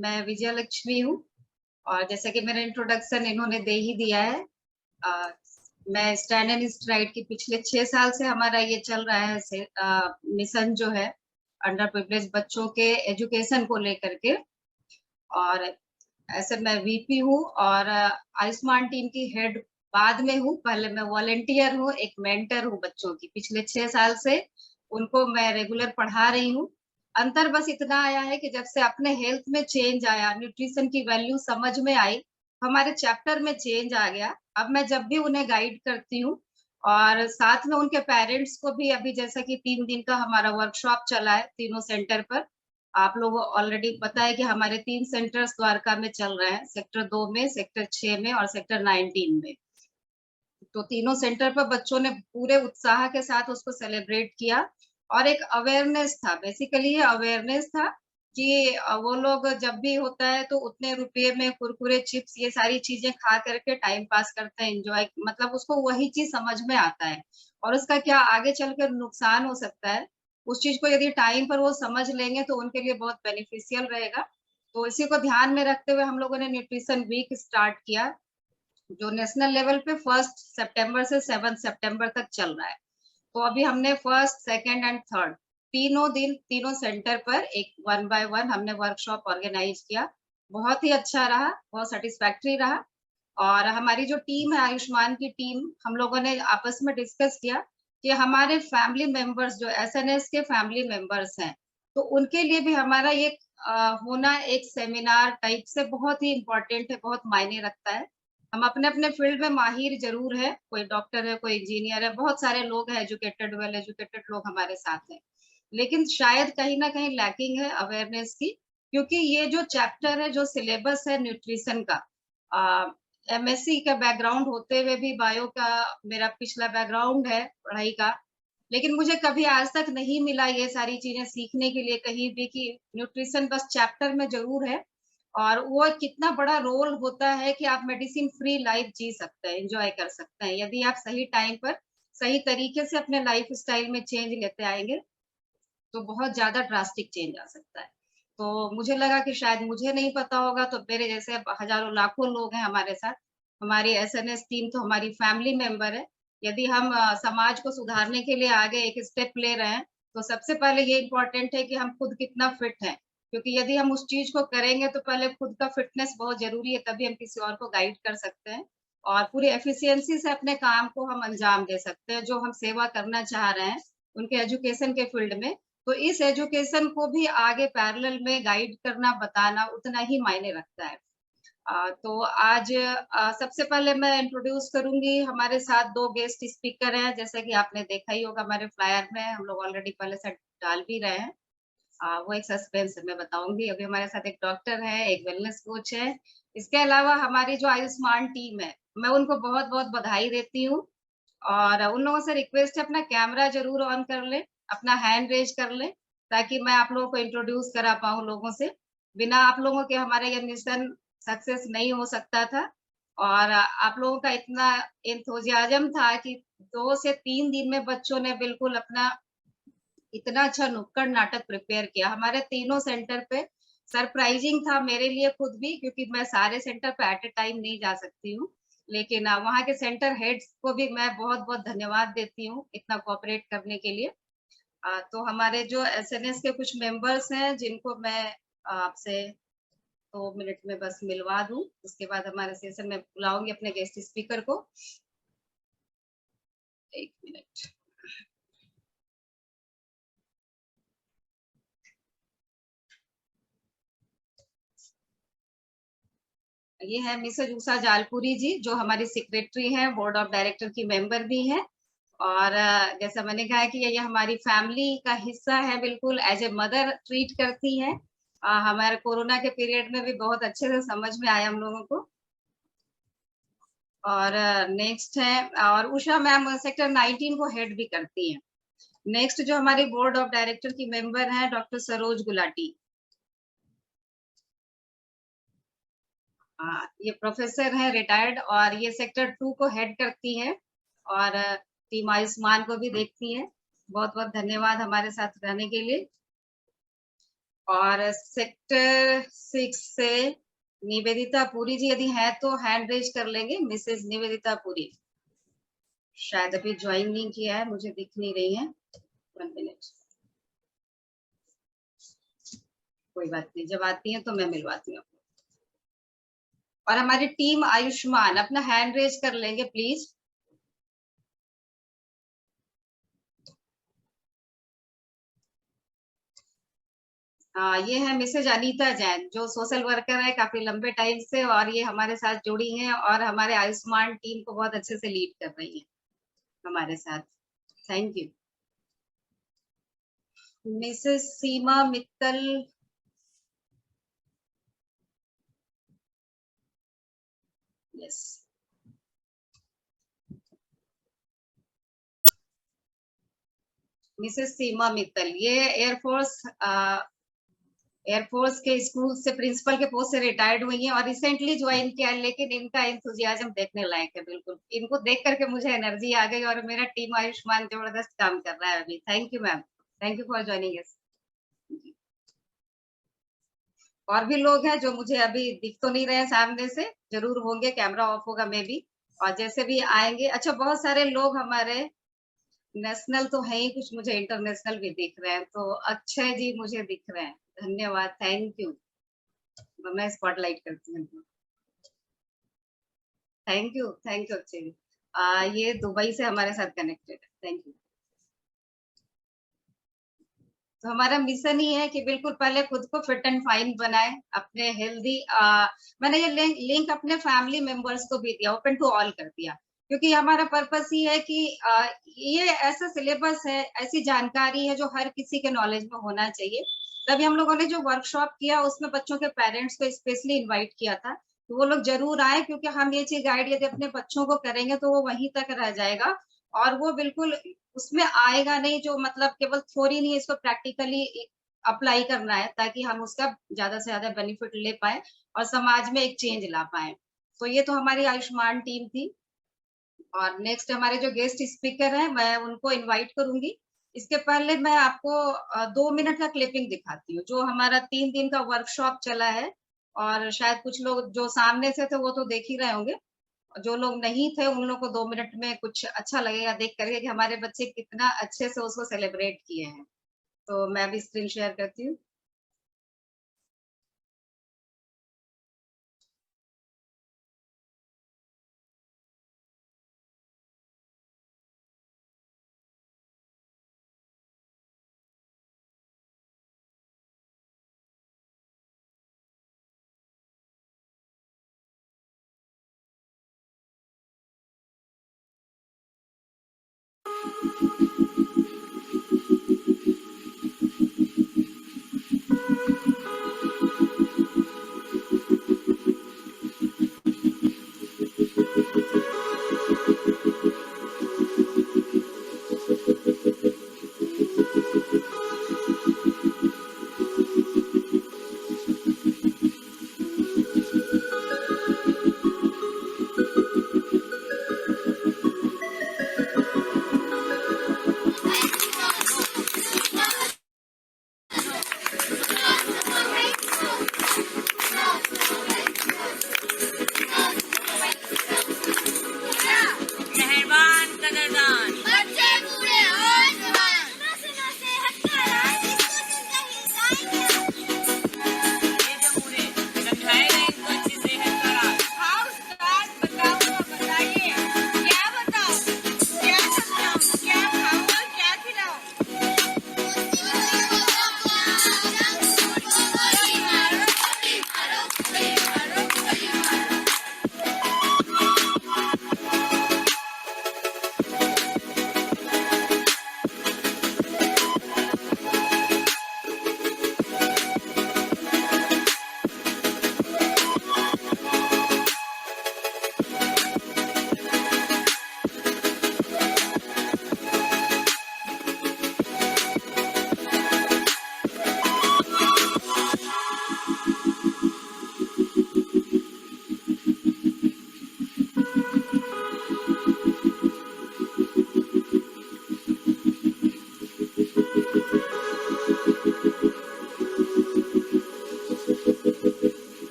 मैं विजया लक्ष्मी हूँ और जैसा कि मेरा इंट्रोडक्शन इन्होंने दे ही दिया है। अ, मैं स्टैंड एंड स्ट्राइड की पिछले 6 साल से हमारा ये चल रहा है मिशन जो है अंडर प्रिविलेज्ड बच्चों के एजुकेशन को लेकर के और ऐसे मैं वीपी हूँ और आयुष्मान टीम की हेड बाद में हूँ। पहले मैं वॉलंटियर हूँ, एक मेंटर हूँ बच्चों की। पिछले 6 साल से उनको मैं रेगुलर पढ़ा रही हूँ। अंतर बस इतना आया है कि जब से अपने हेल्थ में चेंज आया, न्यूट्रिशन की वैल्यू समझ में आई, हमारे चैप्टर में चेंज आ गया। अब मैं जब भी उन्हें गाइड करती हूँ और साथ में उनके पेरेंट्स को भी अभी जैसा कि 3 दिन का हमारा वर्कशॉप चला है तीनों सेंटर पर। आप लोगों को ऑलरेडी पता है कि हमारे 3 सेंटर्स द्वारका में चल रहे हैं, सेक्टर 2 में, सेक्टर 6 में और सेक्टर 19 में। तो तीनों सेंटर पर बच्चों ने पूरे उत्साह के साथ उसको सेलिब्रेट किया और एक अवेयरनेस था, बेसिकली ये अवेयरनेस था कि वो लोग जब भी होता है तो उतने रुपए में कुरकुरे, चिप्स ये सारी चीज़ें खा कर के टाइम पास करते हैं, एन्जॉय मतलब उसको वही चीज़ समझ में आता है और उसका क्या आगे चलकर नुकसान हो सकता है, उस चीज़ को यदि टाइम पर वो समझ लेंगे तो उनके लिए बहुत बेनिफिशियल रहेगा। तो इसी को ध्यान में रखते हुए हम लोगों ने न्यूट्रिशन वीक स्टार्ट किया जो नेशनल लेवल पे 1 सितंबर से 7 सितंबर तक चल रहा है। तो अभी हमने 1, 2nd एंड 3rd तीनों दिन, तीनों सेंटर पर एक 1 बाय 1 हमने वर्कशॉप ऑर्गेनाइज़ किया। बहुत ही अच्छा रहा, बहुत सैटिस्फैक्टरी रहा और हमारी जो टीम है आयुष्मान की टीम, हम लोगों ने आपस में डिस्कस किया कि हमारे फैमिली मेंबर्स जो एसएनएस के फैमिली मेंबर्स हैं, तो उनके लिए भी हमारा ये होना एक सेमिनार टाइप से बहुत ही इम्पोर्टेंट है, बहुत मायने रखता है। हम अपने-अपने फील्ड में माहिर ज़रूर हैं, कोई डॉक्टर है, कोई इंजीनियर है, बहुत सारे लोग हैं एजुकेटेड, वेल एजुकेटेड लोग हमारे साथ हैं। लेकिन शायद कहीं न कहीं लैकिंग है अवेयरनेस की, क्योंकि ये जो चैप्टर है, जो सिलेबस है न्यूट्रिशन का अ, एमएससी का बैकग्राउंड होते हुए भी बायो का मेरा पिछला बैकग्राउंड है पढ़ाई का, लेकिन मुझे कभी आज तक नहीं मिला ये सारी चीज़ें सीखने के लिए कहीं भी कि न्यूट्रिशन बस चैप्टर में ज़रूर है और वो कितना बड़ा रोल होता है कि आप मेडिसिन फ्री लाइफ जी सकते हैं, एन्जॉय कर सकते हैं। यदि आप सही टाइम पर, सही तरीके से अपने लाइफ़स्टाइल में चेंज लेते आएँगे, तो बहुत ज़्यादा ड्रास्टिक चेंज आ सकता है। तो मुझे लगा कि शायद मुझे नहीं पता होगा तो मेरे जैसे हज़ारों लाखों लोग हैं हमारे साथ। हमारी एसएनएस टीम तो हमारी फैमिली मेंबर है। यदि हम समाज को सुधारने के लिए आगे एक स्टेप ले रहे हैं, तो सबसे पहले ये इम्पोर्टेंट है कि हम खुद कितना फिट हैं। क्योंकि यदि हम उस चीज़ को करेंगे तो पहले खुद का फिटनेस बहुत ज़रूरी है, तभी हम किसी और को गाइड कर सकते हैं और पूरी एफिशिएंसी से अपने काम को हम अंजाम दे सकते हैं, जो हम सेवा करना चाह रहे हैं, उनके एजुकेशन के फील्ड में। तो इस एजुकेशन को भी आगे पैरेलल में गाइड करना, बताना उतना ही मायने रखता है। तो आज सबसे पहले मैं इंट्रोड्यूस करूँगी हमारे साथ 2 गेस्ट स्पीकर हैं, जैसा कि आपने देखा ही होगा हमारे फ्लायर में, हम लोग ऑलरेडी पहले से डाल भी रहे हैं। वो एक सस्पेंस है, मैं बताऊँगी। अभी हमारे साथ एक डॉक्टर है, एक वेलनेस कोच है। इसके अलावा हमारी जो आयुष्मान टीम है, मैं उनको बहुत-बहुत बधाई देती हूँ और उन लोगों से रिक्वेस्ट है अपना कैमरा ज़रूर ऑन कर लें, अपना हैंड रेज़ कर लें, ताकि मैं आप लोगों को इंट्रोड्यूस करा पाऊँ लोगों से। बिना आप लोगों के हमारा ये मिशन सक्सेस नहीं हो सकता था और आप लोगों का इतना एंथुसियाज़्म था कि 2 से 3 दिन में बच्चों ने बिल्कुल अपना इतना अच्छा नुक्कड़ नाटक प्रिपेयर किया। हमारे तीनों सेंटर पे सरप्राइज़िंग था मेरे लिए खुद भी क्योंकि मैं सारे सेंटर पे एट अ टाइम नहीं जा सकती हूँ। लेकिन वहाँ के सेंटर हेड्स को भी मैं बहुत-बहुत धन्यवाद देती हूँ, इतना कोऑपरेट करने के लिए। तो हमारे जो एसएनएस के कुछ मेंबर्स हैं जिनको मैं आपसे 2 मिनट में बस मिलवा दूँ, उसके बाद हमारे सेशन में बुलाऊँगी अपने गेस्ट स्पीकर को। 1 मिनट। ये है मिसेज़ उषा जालपुरी जी, जो हमारी सेक्रेटरी हैं, बोर्ड ऑफ डायरेक्टर की मेंबर भी हैं और जैसा मैंने कहा है कि ये हमारी फैमिली का हिस्सा है बिल्कुल एज़ ए मदर ट्रीट करती हैं। हमारे कोरोना के पीरियड में भी बहुत अच्छे से समझ में आया हम लोगों को और नेक्स्ट है और उषा मैम सेक्टर 19 को हेड भी करती हैं। नेक्स्ट जो हमारी बोर्ड ऑफ डायरेक्टर की मेंबर हैं, डॉक्टर सरोज गुलाटी। ये प्रोफ़ेसर हैं रिटायर्ड और ये सेक्टर 2 को हेड करती हैं और टीम आयुष्मान को भी देखती हैं। बहुत-बहुत धन्यवाद हमारे साथ रहने के लिए। और सेक्टर 6 से निवेदिता पुरी जी यदि है तो हैंड रेज कर लेंगे। मिसेस निवेदिता पुरी शायद अभी ज्वाइन नहीं किया है, मुझे दिख नहीं रही है। 1 मिनट, कोई बात नहीं, जब आती है तो मैं मिलवाती हूँ आपको। और हमारी टीम आयुष्मान अपना हैंड रेज कर लेंगे प्लीज। ये है मिसेज अनीता जैन, जो सोशल वर्कर है काफी लंबे टाइम से, और ये हमारे साथ जुड़ी हैं और हमारे आयुष्मान टीम को बहुत अच्छे से लीड कर रही हैं हमारे साथ। Thank you. Mrs Seema Mittal, yes, Mrs Seema Mittal, ये एयरफोर्स के स्कूल से प्रिंसिपल के पोस्ट से रिटायर्ड हुई हैं और रिसेंटली ज्वाइन किया, लेकिन इनका एंथुजियाज्म देखने लायक है बिल्कुल। इनको देख करके मुझे एनर्जी आ गई और मेरा टीम आयुष्मान जबरदस्त काम कर रहा है अभी। Thank you ma'am, thank you for joining us. और भी लोग हैं जो मुझे अभी दिख तो नहीं रहे सामने से, जरूर होंगे, कैमरा ऑफ होगा मे बी, और जैसे भी आएंगे। अच्छा, बहुत सारे लोग हमारे नेशनल तो है ही, कुछ मुझे इंटरनेशनल भी दिख रहे हैं, तो अक्षय जी मुझे दिख रहे हैं, धन्यवाद, थैंक यू। मैं स्पॉटलाइट करती हूँ। थैंक यू अक्षय जी। ये दुबई से हमारे साथ कनेक्टेड है, थैंक यू। तो हमारा मिशन ही है कि बिल्कुल पहले खुद को फिट एंड फाइन बनाए, अपने हेल्दी। मैंने ये लिंक अपने फैमिली मेंबर्स को भी दिया, ओपन टू ऑल कर दिया, क्योंकि हमारा पर्पस ही है कि ये ऐसा सिलेबस है, ऐसी जानकारी है जो हर किसी के नॉलेज में होना चाहिए। तभी हम लोगों ने जो वर्कशॉप किया उसमें बच्चों के पेरेंट्स को स्पेशली इन्वाइट किया था, तो वो लोग जरूर आए, क्योंकि हम ये चीज गाइड यदि अपने बच्चों को करेंगे तो वो वहीं तक रह जाएगा और वो बिल्कुल उसमें आएगा नहीं, जो मतलब केवल थ्योरी नहीं, इसको प्रैक्टिकली अप्लाई करना है, ताकि हम उसका ज्यादा से ज्यादा बेनिफिट ले पाए और समाज में एक चेंज ला पाए। तो ये तो हमारी आयुष्मान टीम थी। और नेक्स्ट हमारे जो गेस्ट स्पीकर हैं, मैं उनको इनवाइट करूंगी। इसके पहले मैं आपको 2 मिनट का क्लिपिंग दिखाती हूँ, जो हमारा 3 दिन का वर्कशॉप चला है। और शायद कुछ लोग जो सामने से थे वो तो देख ही रहे होंगे, जो लोग नहीं थे उन लोग को 2 मिनट में कुछ अच्छा लगेगा देख करके कि हमारे बच्चे कितना अच्छे से उसको सेलिब्रेट किए हैं। तो मैं भी स्क्रीन शेयर करती हूँ।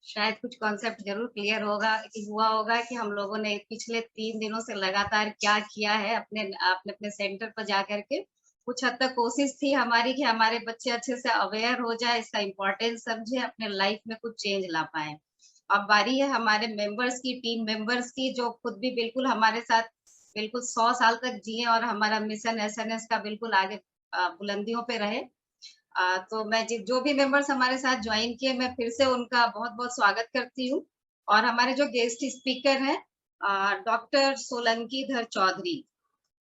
शायद कुछ कॉन्सेप्ट ज़रूर क्लियर होगा कि हुआ होगा कि हम लोगों ने पिछले 3 दिनों से लगातार क्या किया है अपने सेंटर पर जाकर के। कुछ हद तक कोशिश थी हमारी कि हमारे बच्चे अच्छे से अवेयर हो जाएँ, इसका इम्पोर्टेंस समझें, अपने लाइफ में कुछ चेंज ला पाएँ। अब बारी है हमारे मेंबर्स की, टीम मेंबर्स की, जो खुद भी बिल्कुल हमारे साथ बिल्कुल 100 साल तक जिए और हमारा मिशन एसएनएस का बिल्कुल आगे बुलंदियों पे रहे। तो मैं जो भी मेंबर्स हमारे साथ ज्वाइन किए, मैं फिर से उनका बहुत-बहुत स्वागत करती हूँ। और हमारे जो गेस्ट स्पीकर हैं डॉक्टर सोलंकीधर चौधरी,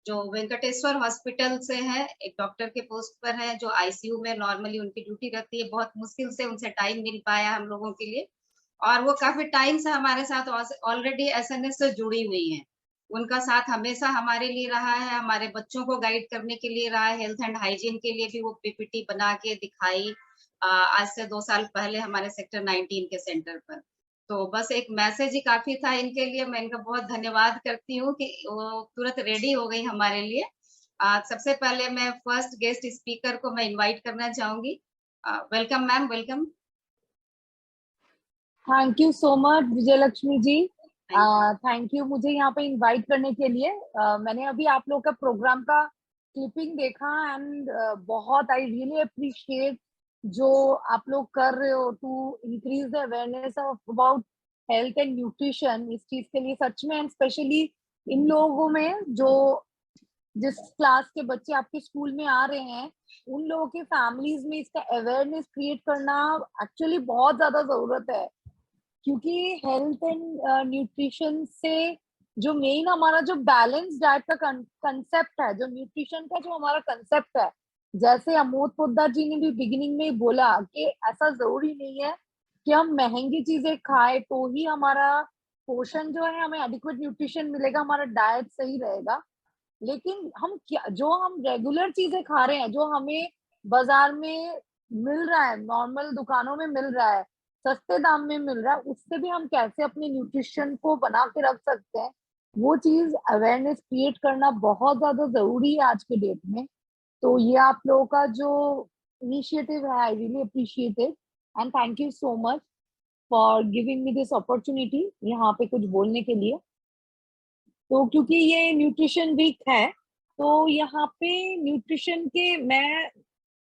जो वेंकटेश्वर हॉस्पिटल से हैं, एक डॉक्टर के पोस्ट पर हैं, जो आईसीयू में नॉर्मली उनकी ड्यूटी रहती है। बहुत मुश्किल से उनसे टाइम मिल पाया हम लोगों के लिए और वो काफ़ी टाइम से हमारे साथ ऑलरेडी एसएनएस से जुड़ी हुई हैं। उनका साथ हमेशा हमारे लिए रहा है, हमारे बच्चों को गाइड करने के लिए रहा है, हेल्थ एंड हाइजीन के लिए भी वो पीपीटी बना के दिखाई आज से 2 साल पहले हमारे सेक्टर 19 के सेंटर पर। तो बस एक मैसेज ही काफ़ी था इनके लिए, मैं इनका बहुत धन्यवाद करती हूँ कि वो तुरंत रेडी हो गई हमारे लिए। सबसे पहले मैं फर्स्ट गेस्ट स्पीकर को मैं इनवाइट करना चाहूँगी। Welcome ma'am, welcome. Thank you so much Vijayalakshmi ji. Thank you. Thank you मुझे यहाँ पे इनवाइट करने के लिए। मैंने अभी आप लोग का प्रोग्राम का क्लिपिंग देखा एंड बहुत आई रियली अप्रिशिएट जो आप लोग कर रहे हो to increase the awareness of about health and nutrition. इस चीज के लिए सच में एंड स्पेशली इन लोगों में जो जिस क्लास के बच्चे आपके स्कूल में आ रहे हैं उन लोगों के फैमिलीज में इसका अवेयरनेस क्रिएट करना एक्चुअली बहुत ज्यादा जरूरत है, क्योंकि हेल्थ एंड न्यूट्रिशन से जो मेन हमारा जो बैलेंस डाइट का कंसेप्ट है, जो न्यूट्रिशन का जो हमारा कंसेप्ट है, जैसे अमोद पोद्दार जी ने भी बिगिनिंग में बोला कि ऐसा जरूरी नहीं है कि हम महंगी चीजें खाएं तो ही हमारा पोषण जो है हमें एडिक्वेट न्यूट्रिशन मिलेगा, हमारा डाइट सही रहेगा। लेकिन हम क्या जो हम रेगुलर चीजें खा रहे हैं, जो हमें बाजार में मिल रहा है, नॉर्मल दुकानों में मिल रहा है, सस्ते दाम में मिल रहा है, उससे भी हम कैसे अपने न्यूट्रिशन को बना के रख सकते हैं, वो चीज अवेयरनेस क्रिएट करना बहुत ज्यादा जरूरी है आज के डेट में। तो ये आप लोगों का जो इनिशिएटिव है I really appreciate it and thank you so much for giving me this opportunity यहाँ पे कुछ बोलने के लिए। तो क्योंकि ये न्यूट्रिशन वीक है तो यहाँ पे न्यूट्रिशन के मैं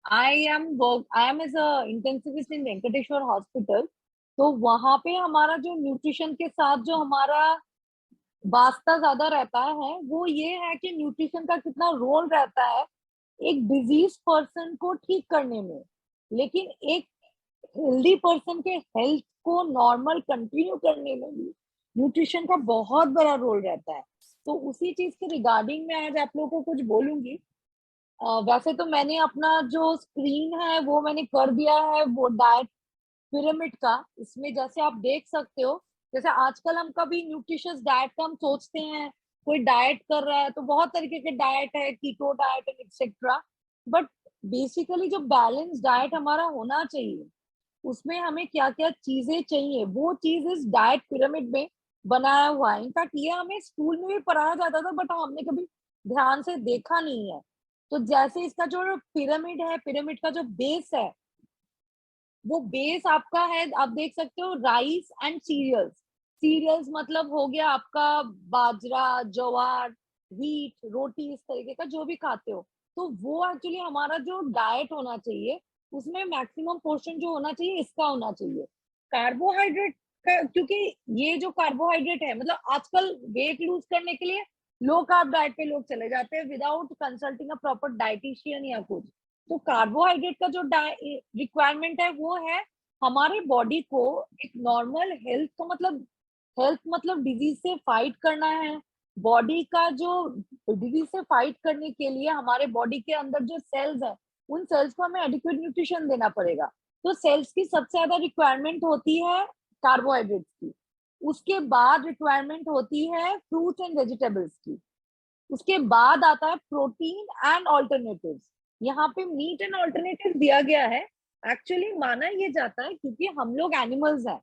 I am as a intensivist in Venkateshwara hospital. तो वहां पे हमारा जो न्यूट्रिशन के साथ जो हमारा वास्ता ज्यादा रहता है वो ये है कि न्यूट्रिशन का कितना रोल रहता है एक डिजीज पर्सन को ठीक करने में, लेकिन एक हेल्दी पर्सन के हेल्थ को नॉर्मल कंटिन्यू करने में भी न्यूट्रिशन का बहुत बड़ा रोल रहता है। तो उसी चीज के रिगार्डिंग में आज आप लोगों को कुछ बोलूंगी। वैसे तो मैंने अपना जो स्क्रीन है वो मैंने कर दिया है वो डाइट पिरामिड का। इसमें जैसे आप देख सकते हो, जैसे आजकल हम कभी न्यूट्रिशियस डाइट का हम सोचते हैं, कोई डाइट कर रहा है तो बहुत तरीके के डाइट है, keto diet and etcetera, but basically जो बैलेंस डाइट हमारा होना चाहिए उसमें हमें क्या क्या चीजें चाहिए वो चीज इस डाइट पिरामिड में बनाया हुआ है। इनफैक्ट ये हमें स्कूल में भी पढ़ाया जाता था बट हमने कभी ध्यान से देखा नहीं है। तो जैसे इसका जो पिरामिड है, पिरामिड का जो बेस है वो बेस आपका है, आप देख सकते हो राइस एंड सीरियल्स। सीरियल्स मतलब हो गया आपका बाजरा, ज्वार, व्हीट, रोटी, इस तरीके का जो भी खाते हो। तो वो एक्चुअली हमारा जो डाइट होना चाहिए उसमें मैक्सिमम पोर्शन जो होना चाहिए इसका होना चाहिए। कार्बोहाइड्रेट का, क्योंकि ये जो कार्बोहाइड्रेट है मतलब आजकल वेट लूज करने के लिए लो कार्ब डाइट पे लोग चले जाते हैं without consulting a proper dietitian या कुछ। तो कार्बोहाइड्रेट का जो रिक्वायरमेंट है वो है हमारे बॉडी को एक नॉर्मल हेल्थ को मतलब हेल्थ मतलब डिजीज से फाइट करना है। बॉडी का जो डिजीज से फाइट करने के लिए हमारे बॉडी के अंदर जो सेल्स है उन सेल्स को हमें एडिक्वेट न्यूट्रिशन देना पड़ेगा। तो सेल्स की सबसे ज्यादा रिक्वायरमेंट होती है कार्बोहाइड्रेट्स की। उसके बाद रिक्वायरमेंट होती है फ्रूट्स एंड वेजिटेबल्स की। उसके बाद आता है प्रोटीन एंड ऑल्टरनेटिव्स। यहाँ पे मीट एंड ऑल्टरनेटिव दिया गया है। एक्चुअली माना ये जाता है क्योंकि हम लोग एनिमल्स हैं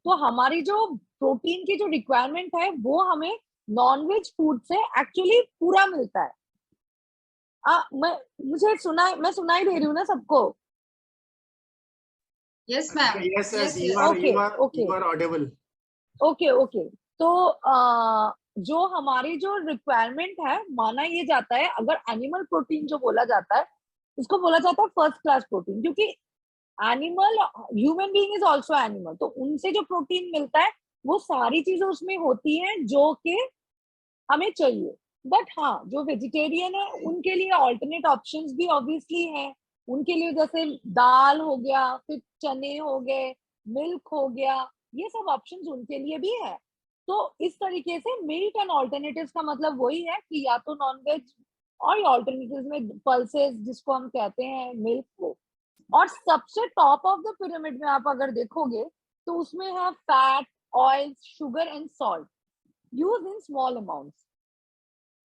तो हमारी जो प्रोटीन की जो रिक्वायरमेंट है वो हमें नॉनवेज फूड से एक्चुअली पूरा मिलता है। मैं सुनाई दे रही हूँ ना सबको? Yes, ma'am. Yes, yes, Yes, yes. Okay, okay. you are audible. Okay okay, तो जो हमारी जो रिक्वायरमेंट है, माना ये जाता है, अगर एनिमल प्रोटीन जो बोला जाता है, उसको बोला जाता है फर्स्ट क्लास प्रोटीन, क्योंकि animal, human being is also animal, तो उनसे जो प्रोटीन मिलता है वो सारी चीजें उसमें होती हैं जो कि हमें चाहिए। बट हाँ, जो वेजिटेरियन है उनके लिए ऑल्टरनेट ऑप्शंस भी ऑब्वियसली हैं। उनके लिए जैसे दाल हो गया, फिर चने हो गए, मिल्क हो गया, ये सब ऑप्शंस उनके लिए भी है। तो इस तरीके से मीट एंड ऑल्टरनेटिव्स का मतलब वही है कि या तो नॉन वेज, और ऑल्टरनेटिव्स में पल्सेस जिसको हम कहते हैं, मिल्क को। और सबसे टॉप ऑफ द पिरामिड में आप अगर देखोगे तो उसमें है fat, oil, sugar and salt use in small amounts.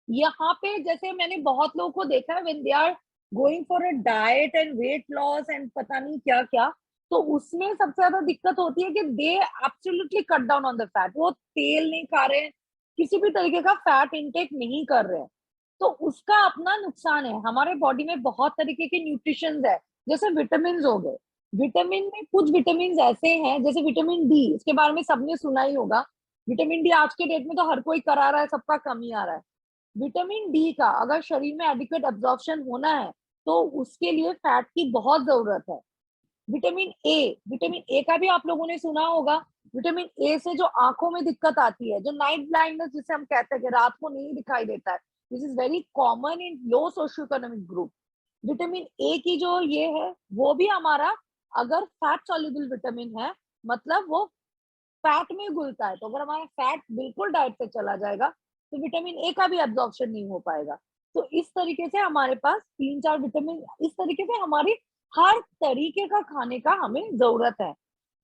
यहाँ पे जैसे मैंने बहुत लोगों को देखा है, when they are going for a diet and weight loss and पता नहीं क्या क्या, तो उसमें सबसे ज्यादा दिक्कत होती है कि they absolutely cut down on the fat. वो तेल नहीं खा रहे हैं, किसी भी तरीके का फैट इंटेक नहीं कर रहे हैं, तो उसका अपना नुकसान है। हमारे बॉडी में बहुत तरीके के न्यूट्रिशन है, जैसे विटामिन हो गए। विटामिन में कुछ विटामिन ऐसे हैं, जैसे विटामिन डी, इसके बारे में सबने सुना ही होगा। विटामिन डी आज के डेट में तो हर कोई करा रहा है, सबका कम ही आ रहा है। विटामिन डी का अगर शरीर में एडिक्वेट एब्जॉर्प्शन होना है तो उसके लिए फैट की बहुत जरूरत है। विटामिन ए का भी आप लोगों ने सुना होगा। विटामिन ए से जो आंखों में दिक्कत आती है, जो नाइट ब्लाइंडनेस जिसे हम कहते हैं कि रात को नहीं दिखाई देता है, this is very common in low socio economic group. Vitamin A की जो ये है, वो भी हमारा, अगर फैट सॉल्युबल विटामिन है, मतलब वो फैट में घुलता है, तो अगर हमारा फैट बिल्कुल डाइट से चला जाएगा तो विटामिन ए का भी एब्जॉर्प्शन नहीं हो पाएगा। तो इस तरीके से हमारे पास 3-4 विटामिन, इस तरीके से हमारी हर तरीके का खाने का हमें जरूरत है।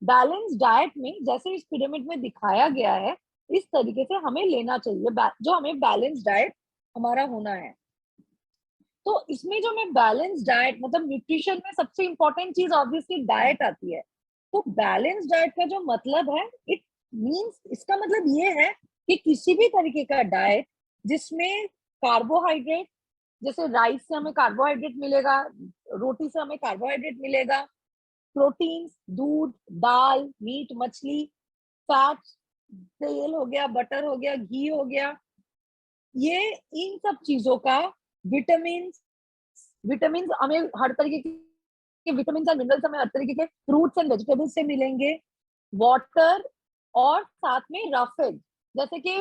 बैलेंस डाइट में जैसे इस पिरामिड में दिखाया गया है, इस तरीके से हमें लेना चाहिए, जो हमें बैलेंस डाइट हमारा होना है। तो इसमें जो मैं बैलेंस डाइट, मतलब न्यूट्रिशन में सबसे इंपॉर्टेंट चीज ऑब्वियसली डाइट आती है। तो बैलेंस डाइट का जो मतलब है, इट मींस, इसका मतलब ये है कि किसी भी तरीके का डाइट जिसमें कार्बोहाइड्रेट, जैसे राइस से हमें कार्बोहाइड्रेट मिलेगा, रोटी से हमें कार्बोहाइड्रेट मिलेगा, प्रोटीन, दूध, दाल, मीट, मछली, फैट, तेल हो गया, बटर हो गया, घी हो गया, ये इन सब चीजों का, विटामिन, विटामिन हमें हर तरीके के विटामिन और मिनरल्स हमें हर तरीके के फ्रूट्स एंड वेजिटेबल्स से मिलेंगे, वाटर, और साथ में रफ एग, जैसे कि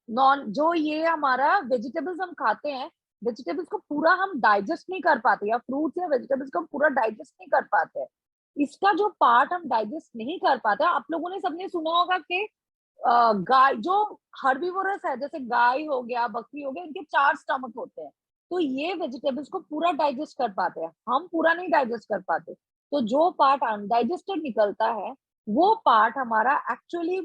नॉन, जो ये हमारा वेजिटेबल्स हम खाते हैं, वेजिटेबल्स को पूरा हम डाइजेस्ट नहीं कर पाते, या फ्रूट्स या वेजिटेबल्स को पूरा डाइजेस्ट नहीं कर पाते। इसका जो पार्ट हम डाइजेस्ट नहीं कर पाते, आप लोगों ने सबने सुना होगा कि गाय जो हर्बीवोरस है, जैसे गाय हो गया, बकरी हो गया, इनके 4 स्टमक होते हैं, तो ये वेजिटेबल्स को पूरा डाइजेस्ट कर पाते हैं, हम पूरा नहीं डाइजेस्ट कर पाते। तो जो पार्ट अनडाइजेस्टेड निकलता है, वो पार्ट हमारा एक्चुअली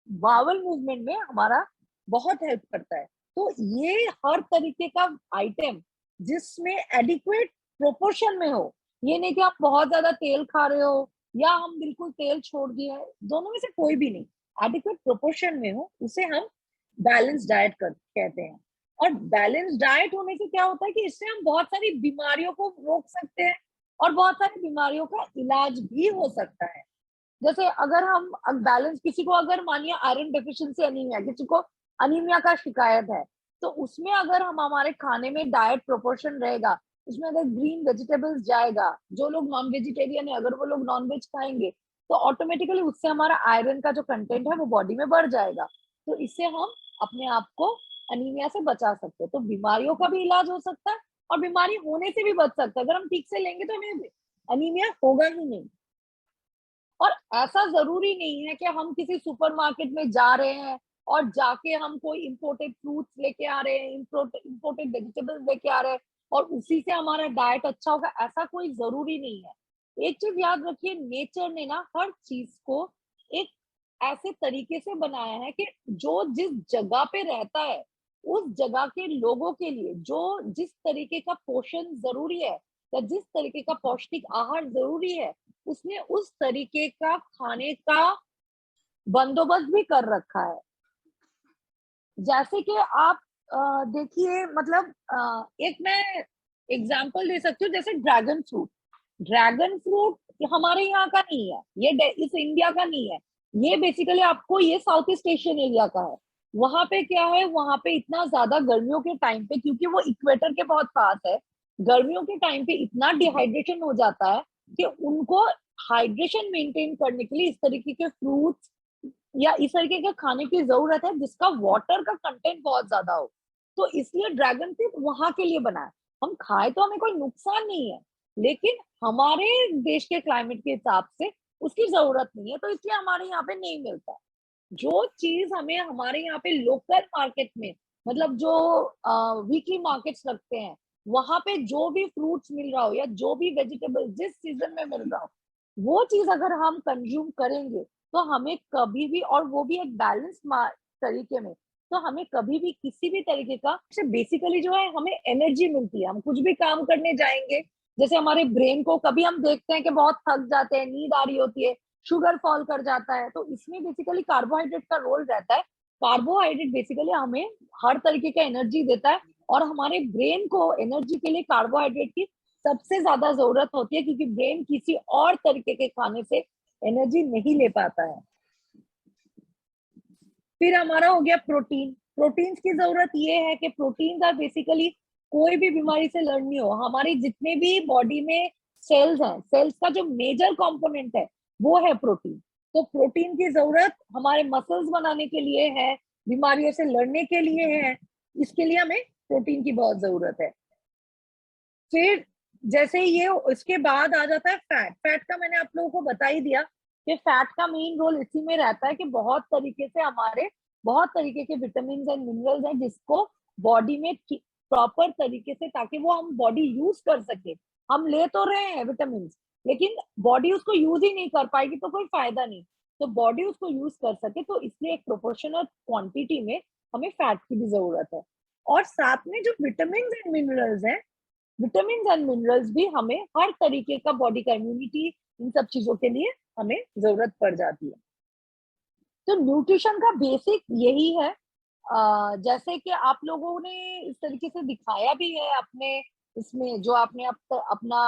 बावल मूवमेंट में हमारा बहुत हेल्प करता है। तो ये हर तरीके का आइटम जिसमें एडिक्वेट प्रोपोर्शन में हो, ये नहीं कि आप बहुत ज्यादा तेल खा रहे हो या हम बिल्कुल तेल छोड़ दिए, दोनों में से कोई भी नहीं, एडिक्वेट प्रोपोर्शन में हो, उसे हम बैलेंस डाइट कहते हैं। और बैलेंस डाइट होने से क्या होता है कि इससे हम बहुत सारी बीमारियों को रोक सकते हैं, और बहुत सारी बीमारियों का इलाज भी हो सकता है। जैसे अगर हम बैलेंस, किसी को अगर मानिए आयरन डेफिशिएंसी अनीमिया, किसी को अनीमिया का शिकायत है, तो उसमें अगर हम, हमारे खाने में डाइट प्रोपोर्शन रहेगा, उसमें अगर ग्रीन वेजिटेबल्स जाएगा, जो लोग नॉन वेजिटेरियन है अगर वो लोग नॉन वेज खाएंगे, तो ऑटोमेटिकली उससे हमारा आयरन का जो कंटेंट है वो बॉडी में बढ़ जाएगा। तो इससे हम अपने आप को अनीमिया से बचा सकते हैं। तो बीमारियों का भी इलाज हो सकता है और बीमारी होने से भी बच सकता है। अगर हम ठीक से लेंगे तो हमें अनीमिया होगा ही नहीं। और ऐसा जरूरी नहीं है कि हम किसी सुपरमार्केट में जा रहे हैं और जाके हम कोई इंपोर्टेड फ्रूट्स लेके आ रहे हैं, इंपोर्टेड वेजिटेबल्स लेके आ रहे हैं और उसी से हमारा डाइट अच्छा होगा, ऐसा कोई जरूरी नहीं है। एक चीज याद रखिए, नेचर ने ना हर चीज को एक ऐसे तरीके से बनाया है कि जो जिस जगह पे रहता है, उस जगह के लोगों के लिए जो जिस तरीके का पोषण जरूरी है या जिस तरीके का पौष्टिक आहार जरूरी है, उसने उस तरीके का खाने का बंदोबस्त भी कर रखा है। जैसे कि आप देखिए, मतलब एक मैं एग्जांपल दे सकती हूँ, जैसे ड्रैगन फ्रूट। ड्रैगन फ्रूट हमारे यहाँ का नहीं है, ये इस इंडिया का नहीं है, ये बेसिकली आपको ये साउथ ईस्ट एशियन एरिया का है। वहां पे क्या है, वहां पे इतना ज्यादा गर्मियों के टाइम पे, क्योंकि वो इक्वेटर के बहुत पास है, गर्मियों के टाइम पे इतना डिहाइड्रेशन हो जाता है कि उनको हाइड्रेशन मेंटेन करने के लिए इस तरीके के फ्रूट्स या इस तरीके के खाने की जरूरत है जिसका वाटर का कंटेंट बहुत ज्यादा हो। तो इसलिए ड्रैगन फ्रूट वहां के लिए बना है। हम खाए तो हमें कोई नुकसान नहीं है, लेकिन हमारे देश के क्लाइमेट के हिसाब से उसकी जरूरत नहीं है, तो इसलिए हमारे यहाँ पे नहीं मिलता। जो चीज हमें हमारे यहाँ पे लोकल मार्केट में, मतलब जो वीकली मार्केट्स लगते हैं, वहां पे जो भी फ्रूट्स मिल रहा हो या जो भी वेजिटेबल जिस सीजन में मिल रहा हो, वो चीज अगर हम कंज्यूम करेंगे तो हमें कभी भी, और वो भी एक बैलेंस तरीके में, तो हमें कभी भी किसी भी तरीके का बेसिकली जो है हमें एनर्जी मिलती है। हम कुछ भी काम करने जाएंगे, जैसे हमारे ब्रेन को कभी हम देखते हैं कि बहुत थक जाते हैं, नींद आ रही होती है, शुगर फॉल कर जाता है, तो इसमें बेसिकली कार्बोहाइड्रेट का रोल रहता है। कार्बोहाइड्रेट बेसिकली हमें हर तरीके का एनर्जी देता है, और हमारे ब्रेन को एनर्जी के लिए कार्बोहाइड्रेट की सबसे ज्यादा जरूरत होती है, क्योंकि ब्रेन किसी और तरीके के खाने से एनर्जी नहीं ले पाता है। फिर हमारा हो गया प्रोटीन। प्रोटीन की जरूरत ये है कि प्रोटीन आर बेसिकली कोई भी बीमारी से लड़नी हो, हमारी जितने भी बॉडी में सेल्स हैं, सेल्स का जो मेजर कंपोनेंट है वो है प्रोटीन। तो प्रोटीन की जरूरत हमारे मसल्स बनाने के लिए है, बीमारियों से लड़ने के लिए है, इसके लिए हमें प्रोटीन की बहुत जरूरत है। फिर जैसे ये इसके बाद आ जाता है फैट। फैट का मैंने आप लोगों को बता ही दिया कि फैट का मेन रोल इसी में रहता है कि बहुत तरीके से हमारे बहुत तरीके के विटामिन एंड मिनरल्स हैं जिसको बॉडी में प्रॉपर तरीके से, ताकि वो हम बॉडी यूज कर सके। हम ले तो रहे हैं विटामिन, लेकिन बॉडी उसको यूज ही नहीं कर पाएगी तो कोई फायदा नहीं। तो बॉडी उसको यूज कर सके, तो इसलिए एक प्रोपोर्शनल क्वांटिटी में हमें फैट की भी जरूरत है। और साथ में जो विटामिन एंड मिनरल्स हैं, विटामिन एंड मिनरल्स भी हमें हर तरीके का बॉडी का इम्यूनिटी, इन सब चीजों के लिए हमें जरूरत पड़ जाती है। तो न्यूट्रिशन का बेसिक यही है। जैसे कि आप लोगों ने इस तरीके से दिखाया भी है अपने इसमें, जो आपने अपना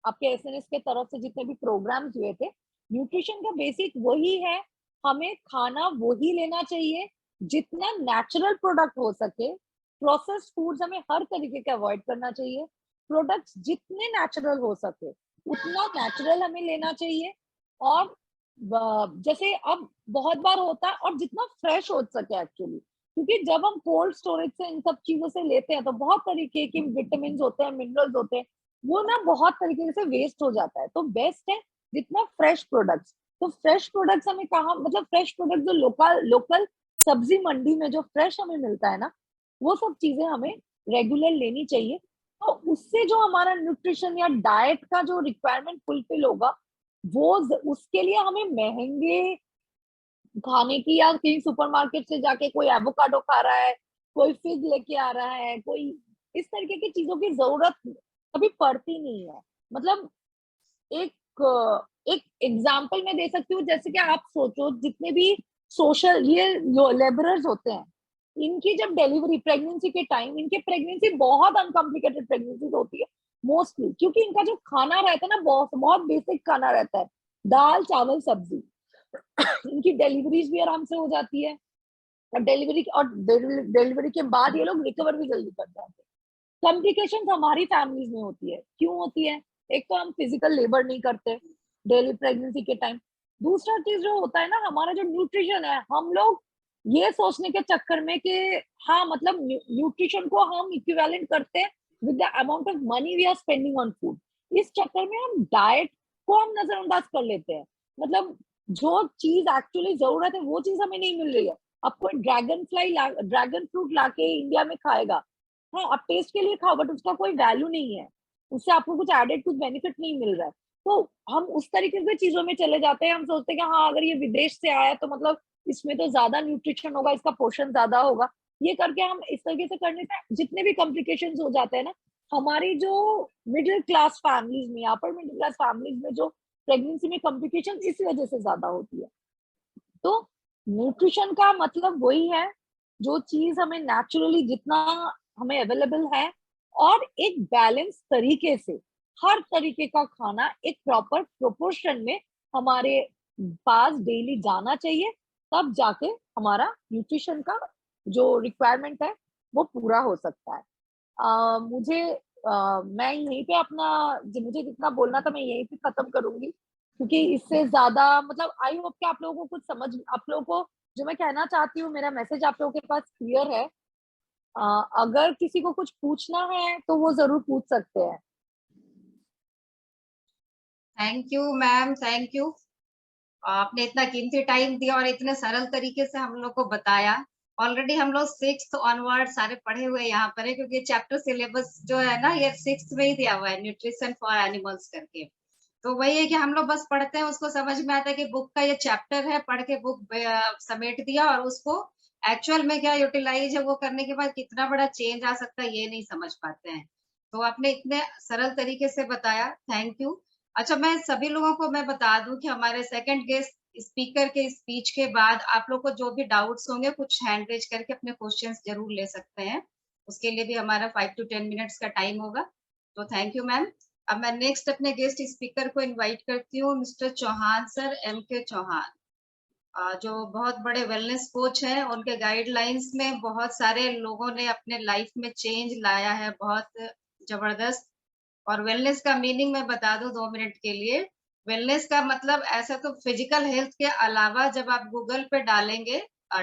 आपके एसएनएस के तरफ से जितने भी प्रोग्राम्स हुए थे, न्यूट्रिशन का बेसिक वही है। हमें खाना वही लेना चाहिए जितना नेचुरल प्रोडक्ट हो सके। प्रोसेस्ड फूड्स हमें हर तरीके का अवॉइड करना चाहिए। प्रोडक्ट्स जितने नेचुरल हो सके उतना नेचुरल हमें लेना चाहिए। और जैसे अब बहुत बार होता है, और जितना फ्रेश हो सके एक्चुअली, क्योंकि जब हम कोल्ड स्टोरेज से इन सब चीजों से लेते हैं तो बहुत तरीके के विटामिन होते हैं, मिनरल्स होते हैं, वो ना बहुत तरीके से वेस्ट हो जाता है। तो बेस्ट है जितना फ्रेश प्रोडक्ट्स। तो फ्रेश प्रोडक्ट्स हमें कहाँ, मतलब फ्रेश प्रोडक्ट जो लोकल लोकल सब्जी मंडी में जो फ्रेश हमें मिलता है ना, वो सब चीजें हमें रेगुलर लेनी चाहिए। तो उससे जो हमारा न्यूट्रिशन या डाइट का जो रिक्वायरमेंट फुलफिल होगा, वो उसके लिए हमें महंगे खाने की, या कहीं सुपरमार्केट से जाके कोई एवोकाडो खा रहा है, कोई फिग लेके आ रहा है, कोई इस तरीके की चीजों की जरूरत कभी पड़ती नहीं है। मतलब एक एक एग्जाम्पल मैं दे सकती हूँ, जैसे कि आप सोचो जितने भी सोशल ये लेबरर्स होते हैं, इनकी जब डिलीवरी प्रेगनेंसी के टाइम, इनके प्रेगनेंसी बहुत अनकॉम्प्लिकेटेड प्रेगनेंसी होती है मोस्टली, क्योंकि इनका जो खाना रहता है ना बहुत बहुत बेसिक खाना रहता है, दाल चावल सब्जी। इनकी डिलीवरीज भी आराम से हो जाती है, और डिलीवरी के बाद ये लोग रिकवर भी जल्दी कर जाते हैं। कॉम्प्लिकेशन हमारी फैमिलीज में होती है, क्यों होती है? एक तो हम फिजिकल लेबर नहीं करते डेली प्रेगनेंसी के टाइम। दूसरा चीज जो होता है ना, हमारा जो न्यूट्रिशन है, हम लोग ये सोचने के चक्कर में कि हाँ मतलब न्यूट्रिशन को हम इक्विवेलेंट करते हैं with the amount of money we are spending on food, इस चक्कर में हम डाइट को हम नजरअंदाज कर लेते हैं। मतलब जो चीज एक्चुअली जरूरत है वो चीज हमें नहीं मिल रही है। अब कोई ड्रैगन फ्रूट लाके इंडिया में खाएगा, हाँ आप टेस्ट के लिए खाओ, बट उसका कोई वैल्यू नहीं है, उससे आपको कुछ एडेड कुछ बेनिफिट नहीं मिल रहा है। तो हम उस तरीके से चीजों में चले जाते हैं, हम सोचते हैं कि हाँ अगर ये विदेश से आया तो मतलब इसमें तो ज्यादा न्यूट्रिशन होगा, इसका पोषण ज्यादा होगा, ये करके हम इस तरीके से करने से जितने भी कॉम्प्लिकेशन हो जाते हैं ना, हमारी जो मिडिल क्लास फैमिलीज में, अपर मिडिल क्लास फैमिलीज में जो प्रेगनेंसी में कॉम्प्लिकेशन इस वजह से ज्यादा होती है। तो न्यूट्रिशन का मतलब वही है, जो चीज हमें नेचुरली जितना हमें अवेलेबल है, और एक बैलेंस तरीके से हर तरीके का खाना एक प्रॉपर प्रोपोर्शन में हमारे पास डेली जाना चाहिए, तब जाके हमारा न्यूट्रिशन का जो रिक्वायरमेंट है वो पूरा हो सकता है। मैं यहीं पे अपना मुझे जितना बोलना था मैं यहीं पे खत्म करूंगी, क्योंकि इससे ज्यादा मतलब आई होप कि आप लोगों को कुछ समझ, आप लोगों को जो मैं कहना चाहती हूँ, मेरा मैसेज आप लोगों के पास क्लियर है। अगर किसी को कुछ पूछना है तो वो जरूर पूछ सकते हैं। Thank you ma'am, thank you. आपने इतना कीमती टाइम दिया और इतने सरल तरीके से हम लोग को बताया। ऑलरेडी हम लोग 6th ऑनवर्ड सारे पढ़े हुए यहाँ पर है, क्योंकि चैप्टर सिलेबस जो है ना ये 6th में ही दिया हुआ है, न्यूट्रिशन फॉर एनिमल्स करके। तो वही है कि हम लोग बस पढ़ते हैं, उसको समझ में आता है कि बुक का ये चैप्टर है, पढ़ के बुक समेट दिया, और उसको एक्चुअल में क्या यूटिलाइज है वो करने के बाद कितना बड़ा चेंज आ सकता है ये नहीं समझ पाते हैं। तो आपने इतने सरल तरीके से बताया, थैंक यू। अच्छा, मैं सभी लोगों को मैं बता दूं कि हमारे सेकंड गेस्ट स्पीकर के स्पीच के बाद आप लोग को जो भी डाउट्स होंगे कुछ हैंड रेज करके अपने क्वेश्चंस जरूर ले सकते हैं। उसके लिए भी हमारा 5 to 10 मिनट्स का टाइम होगा। तो थैंक यू मैम। अब मैं नेक्स्ट अपने गेस्ट स्पीकर को इनवाइट करती हूँ, mister Chauhan sir, M.K. Chauhan, जो बहुत बड़े वेलनेस कोच हैं। उनके गाइडलाइंस में बहुत सारे लोगों ने अपने लाइफ में चेंज लाया है, बहुत जबरदस्त। और वेलनेस का मीनिंग मैं बता दूं 2 मिनट के लिए। वेलनेस का मतलब ऐसा तो फिजिकल हेल्थ के अलावा जब आप गूगल पे डालेंगे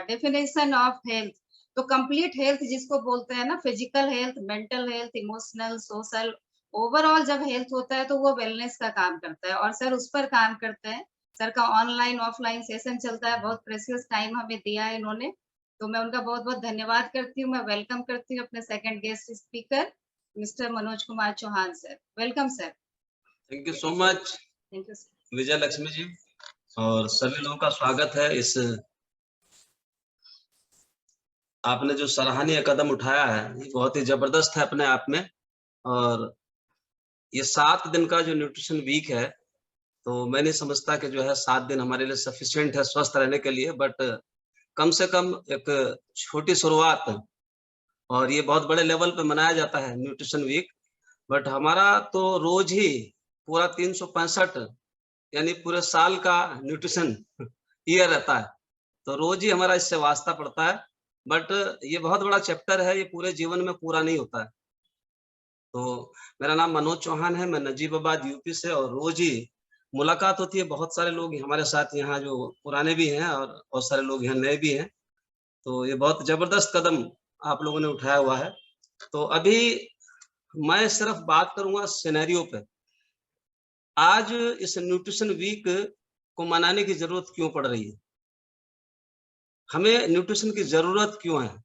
डेफिनेशन ऑफ हेल्थ, तो कंप्लीट हेल्थ जिसको बोलते हैं ना, physical health, mental health, emotional, social, overall जब हेल्थ होता है तो वो वेलनेस का काम करता है। और सर उस पर काम करते हैं। सर का ऑनलाइन ऑफलाइन सेशन चलता है, बहुत प्रेशियस टाइम हमें दिया है इन्होंने। तो मैं उनका बहुत बहुत धन्यवाद करती हूँ। मैं वेलकम करती हूँ अपने second guest speaker mister Manoj Kumar Chauhan sir. Welcome sir. Thank you so much thank you sir. Vijay Lakshmi ji, और सभी लोगों का स्वागत है। इस आपने जो सराहनीय कदम उठाया है ये बहुत ही जबरदस्त है अपने आप में। और ये 7 दिन का जो न्यूट्रिशन वीक है, तो मैं नहीं समझता कि जो है 7 दिन हमारे लिए सफिशिएंट है स्वस्थ रहने के लिए, बट कम से कम एक छोटी शुरुआत। और ये बहुत बड़े लेवल पे मनाया जाता है न्यूट्रिशन वीक, बट हमारा तो रोज ही पूरा 365 यानी पूरे साल का न्यूट्रिशन ईयर रहता है, तो रोज ही हमारा इससे वास्ता पड़ता है। बट ये बहुत बड़ा चैप्टर है, ये पूरे जीवन में पूरा नहीं होता है। तो मेरा नाम मनोज चौहान है, मैं नजीबाबाद यूपी से, और रोज ही मुलाकात होती है। बहुत सारे लोग हमारे साथ यहाँ जो पुराने भी हैं और बहुत सारे लोग यहाँ नए भी हैं। तो ये बहुत जबरदस्त कदम आप लोगों ने उठाया हुआ है। तो अभी मैं सिर्फ बात करूंगा सिनेरियो पे। आज इस न्यूट्रिशन वीक को मनाने की जरूरत क्यों पड़ रही है, हमें न्यूट्रिशन की जरूरत क्यों है।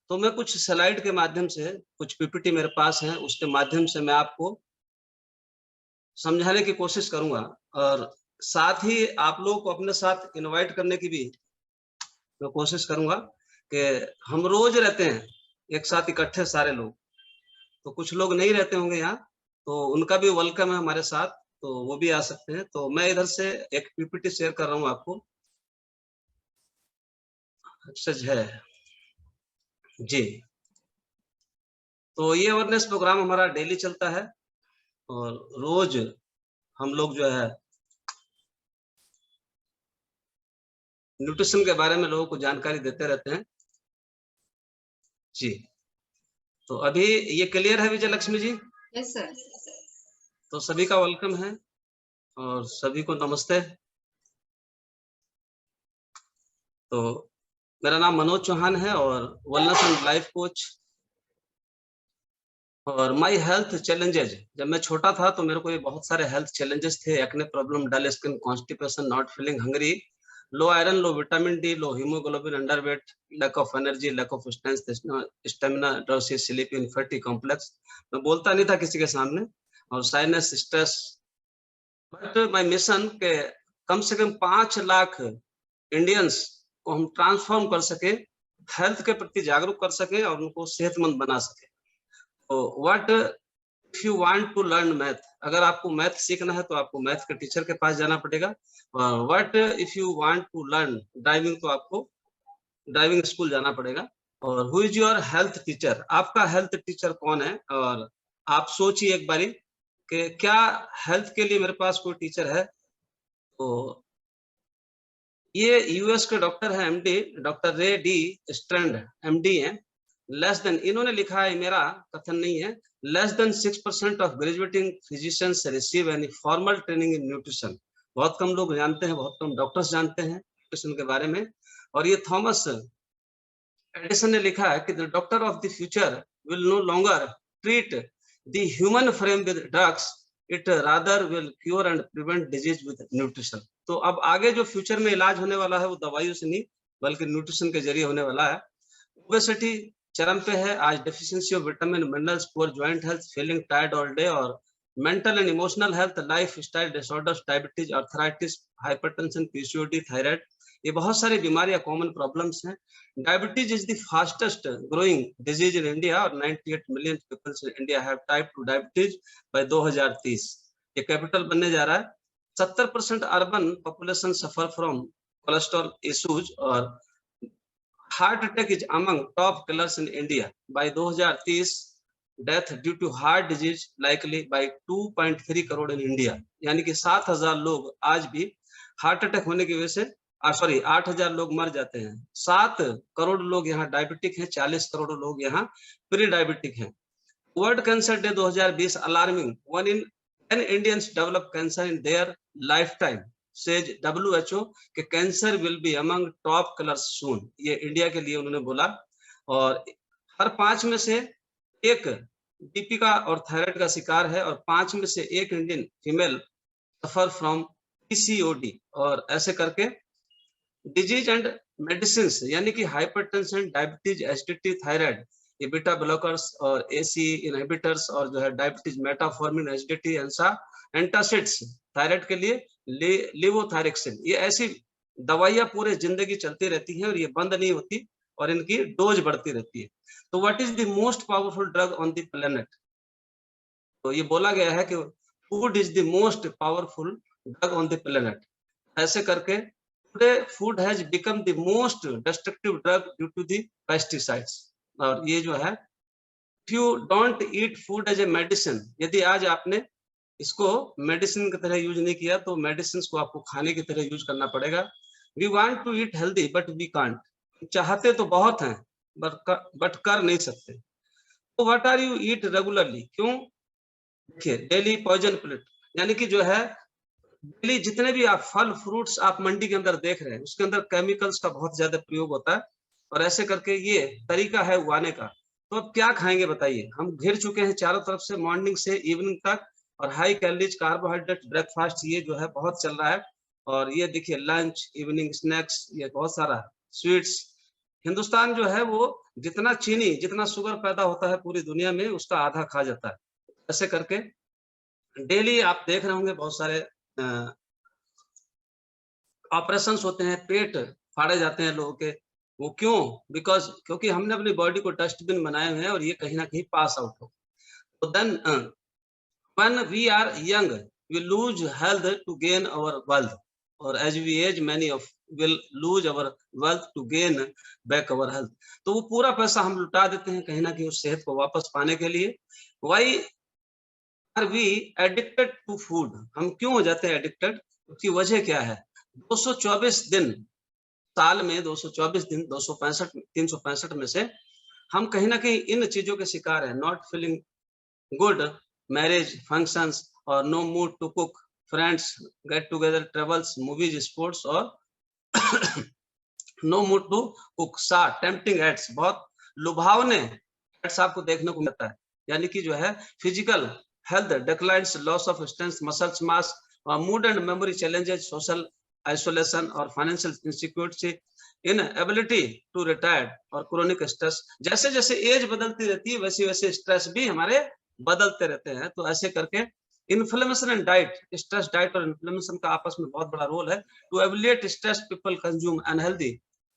तो मैं कुछ स्लाइड के माध्यम से, कुछ पीपीटी मेरे पास है, उसके माध्यम से मैं आपको समझाने की कोशिश करूंगा, और साथ ही आप लोगों को अपने साथ इनवाइट करने की भी मैं कोशिश करूंगा कि हम रोज रहते हैं एक साथ इकट्ठे सारे लोग, तो कुछ लोग नहीं रहते होंगे यहाँ, तो उनका भी वेलकम है हमारे साथ, तो वो भी आ सकते हैं। तो मैं इधर से एक पीपीटी शेयर कर रहा हूँ आपको, सच है जी। तो ये अवेयरनेस प्रोग्राम हमारा डेली चलता है, और रोज हम लोग जो है न्यूट्रिशन के बारे में लोगों को जानकारी देते रहते हैं जी। तो अभी ये क्लियर है विजय लक्ष्मी जी? Yes sir. तो सभी का वेलकम है और सभी को नमस्ते। तो मेरा नाम मनोज चौहान है और वेलनेस एंड लाइफ कोच। और माय हेल्थ चैलेंजेस, जब मैं छोटा था तो मेरे को ये बहुत सारे हेल्थ चैलेंजेस थे, acne problem, dull skin, constipation, not feeling hungry, low iron, low vitamin D, low haemoglobin, underweight, lack of energy, lack of stamina, drowsy, sleepy, fatty complex. मैं बोलता नहीं था किसी के सामने, और sinus, stress. But my mission के कम से कम 5 लाख इंडियंस को हम ट्रांसफॉर्म कर सके, हेल्थ के प्रति जागरूक कर सके और उनको सेहतमंद बना सके। तो what if you want to learn math, अगर आपको मैथ सीखना है तो आपको मैथ के टीचर के पास जाना पड़ेगा। और what if you want to learn driving, तो आपको ड्राइविंग स्कूल जाना पड़ेगा। और who is your health teacher, आपका हेल्थ टीचर कौन है? और आप सोचिए एक बारी कि क्या हेल्थ के लिए मेरे पास कोई टीचर है। तो ये यूएस के डॉक्टर है, एमडी, डॉक्टर रे डी स्ट्रैंड, एमडी है। लेस देन, इन्होंने लिखा है, मेरा कथन नहीं है, less than 6% of graduating physicians receive any formal training in nutrition. बहुत कम लोग जानते हैं, बहुत कम डॉक्टर्स जानते हैं न्यूट्रिशन के बारे में। और ये थॉमस एडिसन ने लिखा है कि the doctor of the future will no longer treat the human frame with drugs, it rather will cure and prevent disease with nutrition. तो अब आगे जो फ्यूचर में इलाज होने वाला है वो दवाइयों से नहीं बल्कि न्यूट्रिशन के जरिए होने वाला है। ओबेसिटी चरम पे है आज, deficiency of vitamin minerals, poor joint health, feeling tired all day, और mental and emotional health, life style disorders, diabetes, arthritis, hypertension, PCOD, thyroid, ये बहुत सारी बीमारियां कॉमन प्रॉब्लम्स हैं। Diabetes is the fastest growing disease in India और 98 million peoples in India have type 2 diabetes by 2030। ये capital बनने जा रहा है। 70% urban population suffer from cholesterol issues, और heart attack is among top killers in India by 2030। Death due to heart disease likely by 2.3 crore in India, यानी कि 7,000 लोग आज भी हार्ट अटैक होने की वजह से, 8,000 लोग मर जाते हैं। 7 करोड़ लोग यहाँ डायबिटिक हैं, 40 करोड़ लोग यहाँ प्री डायबिटिक हैं। World cancer day 2020 alarming, 1 in 10 Indians develop cancer in their life time, says WHO कि cancer will be among top killers soon. ये इंडिया के लिए उन्होंने बोला। और हर 5 में से एक बीपी का और थायराइड का शिकार है, और 5 में से एक Indian female suffer from PCOD। और ऐसे करके डिजीज एंड मेडिसिन, यानी कि हाइपरटेंशन, डायबिटीज, एसिडिटी, थायराइड, ये बीटा ब्लॉकर्स और AC इनहिबिटर्स, और जो है डायबिटीज, मेटाफॉर्मिन, एसिडिटी, एंटासिड्स थायराइड के लिए, लेवोथायरेक्सिन, ये ऐसी दवाइयां पूरे जिंदगी चलती रहती हैं और ये बंद नहीं होती और इनकी डोज बढ़ती रहती है। तो what is the most powerful drug on the planet? तो ये बोला गया है कि food is the most powerful drug on the planet. ऐसे करके today food has become the most destructive drug due to the pesticides। और ये जो है, if you don't eat food as a medicine, यदि आज आपने इसको मेडिसिन की तरह यूज नहीं किया तो मेडिसिन को आपको खाने की तरह यूज करना पड़ेगा। We want to eat healthy but we can't। चाहते तो बहुत हैं बट कर नहीं सकते। तो what are you eat regularly? क्यों? देखिए, डेली पॉइजन प्लेट, यानी कि जो है डेली जितने भी आप फल फ्रूट्स आप मंडी के अंदर देख रहे हैं उसके अंदर केमिकल्स का बहुत ज्यादा प्रयोग होता है। और ऐसे करके ये तरीका है उगाने का। तो अब क्या खाएंगे बताइए? हम घिर चुके हैं चारों तरफ से, मॉर्निंग से इवनिंग तक, और हाई कैलोरीज कार्बोहाइड्रेट ब्रेकफास्ट ये जो है बहुत चल रहा है। और ये देखिए लंच, इवनिंग स्नैक्स, ये बहुत सारा स्वीट्स। हिंदुस्तान जो है वो जितना चीनी, जितना शुगर पैदा होता है पूरी दुनिया में, उसका आधा खा जाता है। ऐसे करके डेली आप देख रहे होंगे बहुत सारे ऑपरेशंस होते हैं, पेट फाड़े जाते हैं लोगों के। वो क्यों? क्योंकि हमने अपनी बॉडी को डस्टबिन बनाए हुए हैं और ये कहीं ना कहीं पास आउट हो। तो then when we are young we lose health to gain our wealth, और as we age many of will lose our wealth to gain back our health. तो वो पूरा पैसा हम लुटा देते हैं कहीं ना कहीं उस सेहत को वापस पाने के लिए। Why are we addicted to food? हम क्यों हो जाते हैं एडिक्टेड? उसकी वजह क्या है? 224 दिन साल में, 224 दिन, 365 में से हम कहीं ना कहीं इन चीजों के शिकार हैं। Not feeling good, marriage functions, और no mood to cook, friends get together, travels, movies, sports, और no mood to cook, so tempting ads, बहुत लुभावने एड्स आपको देखने को मिलता है। यानी कि जो है physical health declines, loss of strength, muscles mass, mood and memory challenges, social isolation और financial insecurity, inability to retire, और क्रोनिक स्ट्रेस। जैसे जैसे एज बदलती रहती है वैसे वैसे स्ट्रेस भी हमारे बदलते रहते हैं। तो ऐसे करके inflammation and diet, stress, diet और इन्फ्लेमेशन का आपस में बहुत बड़ा रोल है। To alleviate stress people consume unhealthy.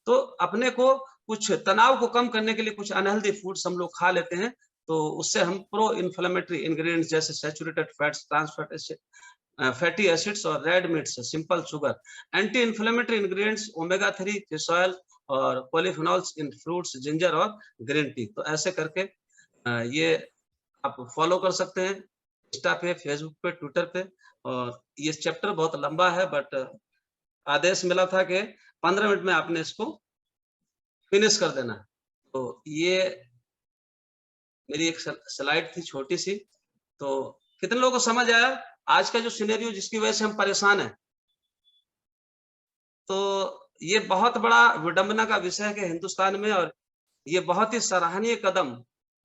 तो अपने को कुछ तनाव को कम करने के लिए कुछ अनहेल्दी फूड्स हम लोग खा लेते हैं, तो उससे हम प्रो इन्फ्लेमेटरी इंग्रेडिएंट्स जैसे saturated fats, trans fatty acids और red meats, simple sugar, anti inflammatory ingredients, omega 3 fish oil और पॉलीफिनॉल्स इन फ्रूट्स, जिंजर और ग्रीन टी। तो ऐसे करके ये आप फॉलो कर सकते हैं। इंस्टा पे, फेसबुक पे, ट्विटर पे। और ये चैप्टर बहुत लंबा है, बट आदेश मिला था कि 15 मिनट में आपने इसको फिनिश कर देना है। तो ये मेरी एक स्लाइड थी छोटी सी। तो कितने लोगों को समझ आया आज का जो सिनेरियो जिसकी वजह से हम परेशान हैं? तो ये बहुत बड़ा विडंबना का विषय है कि हिंदुस्तान में, और ये बहुत ही सराहनीय कदम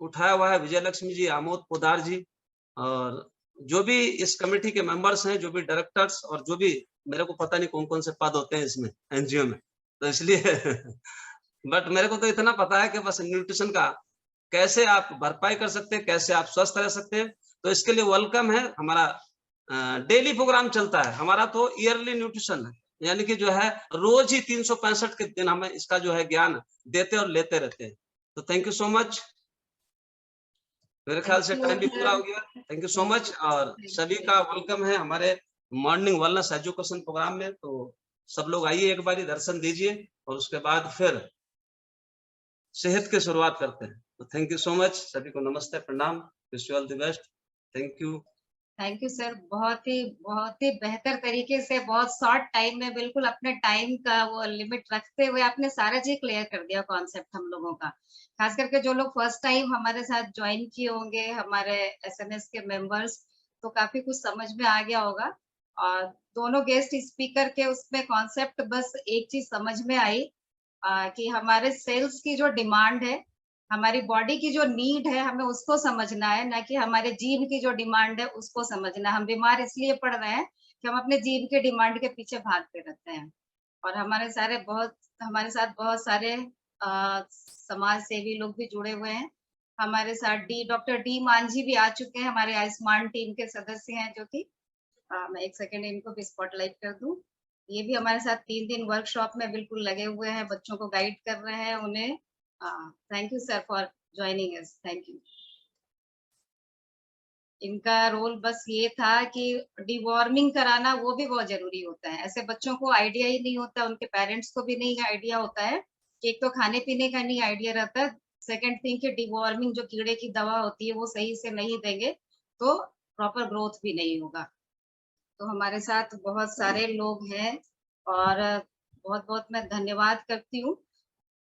उठाया हुआ है विजय लक्ष्मी जी, आमोद पोद्दार जी, और जो भी इस कमेटी के मेंबर्स हैं, जो भी डायरेक्टर्स, और जो भी, मेरे को पता नहीं कौन-कौन से पद होते हैं इसमें एनजीओ में, तो इसलिए बट मेरे को तो इतना पता है कि बस न्यूट्रिशन का कैसे आप भरपाई कर सकते हैं, कैसे आप स्वस्थ रह सकते हैं। तो इसके लिए वेलकम है हमारा। डेली प्रोग्राम चलता है हमारा, तो ईयरली न्यूट्रिशन है, यानी कि जो है रोज ही 365 के दिन हमें इसका जो है ज्ञान देते और लेते रहते हैं। तो थैंक यू सो मच। मेरे ख्याल से टाइम भी पूरा हो गया। थैंक यू सो मच, और सभी का वेलकम है हमारे मॉर्निंग वेलनेस एजुकेशन प्रोग्राम में। तो सब लोग आइए, एक बारी दर्शन दीजिए, और उसके बाद फिर सेहत की शुरुआत करते हैं। तो थैंक यू सो मच, सभी को नमस्ते, प्रणाम, wish you all the best. Thank you. Thank you sir. बहुत ही बेहतर तरीके से, बहुत शॉर्ट टाइम में, बिल्कुल अपने टाइम का वो लिमिट रखते हुए आपने सारा चीज क्लियर कर दिया, कॉन्सेप्ट हम लोगों का। खास करके जो लोग फर्स्ट टाइम हमारे साथ ज्वाइन किए होंगे, हमारे एसएनएस के मेंबर्स, तो काफी कुछ समझ में आ गया होगा। और दोनों गेस्ट स्पीकर के उसमें कॉन्सेप्ट, बस एक चीज समझ में आई कि हमारे सेल्स की जो डिमांड है, हमारी बॉडी की जो नीड है, हमें उसको समझना है, ना कि हमारे जीव की जो डिमांड है उसको समझना है। हम बीमार इसलिए पड़ रहे हैं कि हम अपने जीव के डिमांड के पीछे भागते रहते हैं। और हमारे साथ बहुत सारे समाज सेवी लोग भी जुड़े हुए हैं। हमारे साथ डॉक्टर डी मांझी भी आ चुके हैं, हमारे आयुष्मान टीम के सदस्य हैं, जो कि मैं एक सेकेंड इनको भी स्पॉटलाइट कर दूं। ये भी हमारे साथ 3 दिन वर्कशॉप में बिल्कुल लगे हुए हैं, बच्चों को गाइड कर रहे हैं उन्हें। Thank you sir for joining us. Thank you. इनका रोल बस ये था कि डिवॉर्मिंग कराना, वो भी बहुत जरूरी होता है। ऐसे बच्चों को आइडिया ही नहीं होता, उनके पेरेंट्स को भी नहीं आइडिया होता है कि एक तो खाने पीने का नहीं आइडिया रहता है, सेकंड थिंग कि डिवॉर्मिंग जो कीड़े की दवा होती है वो सही से नहीं देंगे तो प्रॉपर ग्रोथ भी नहीं होगा। तो हमारे साथ बहुत सारे लोग हैं, और बहुत बहुत मैं धन्यवाद करती हूँ।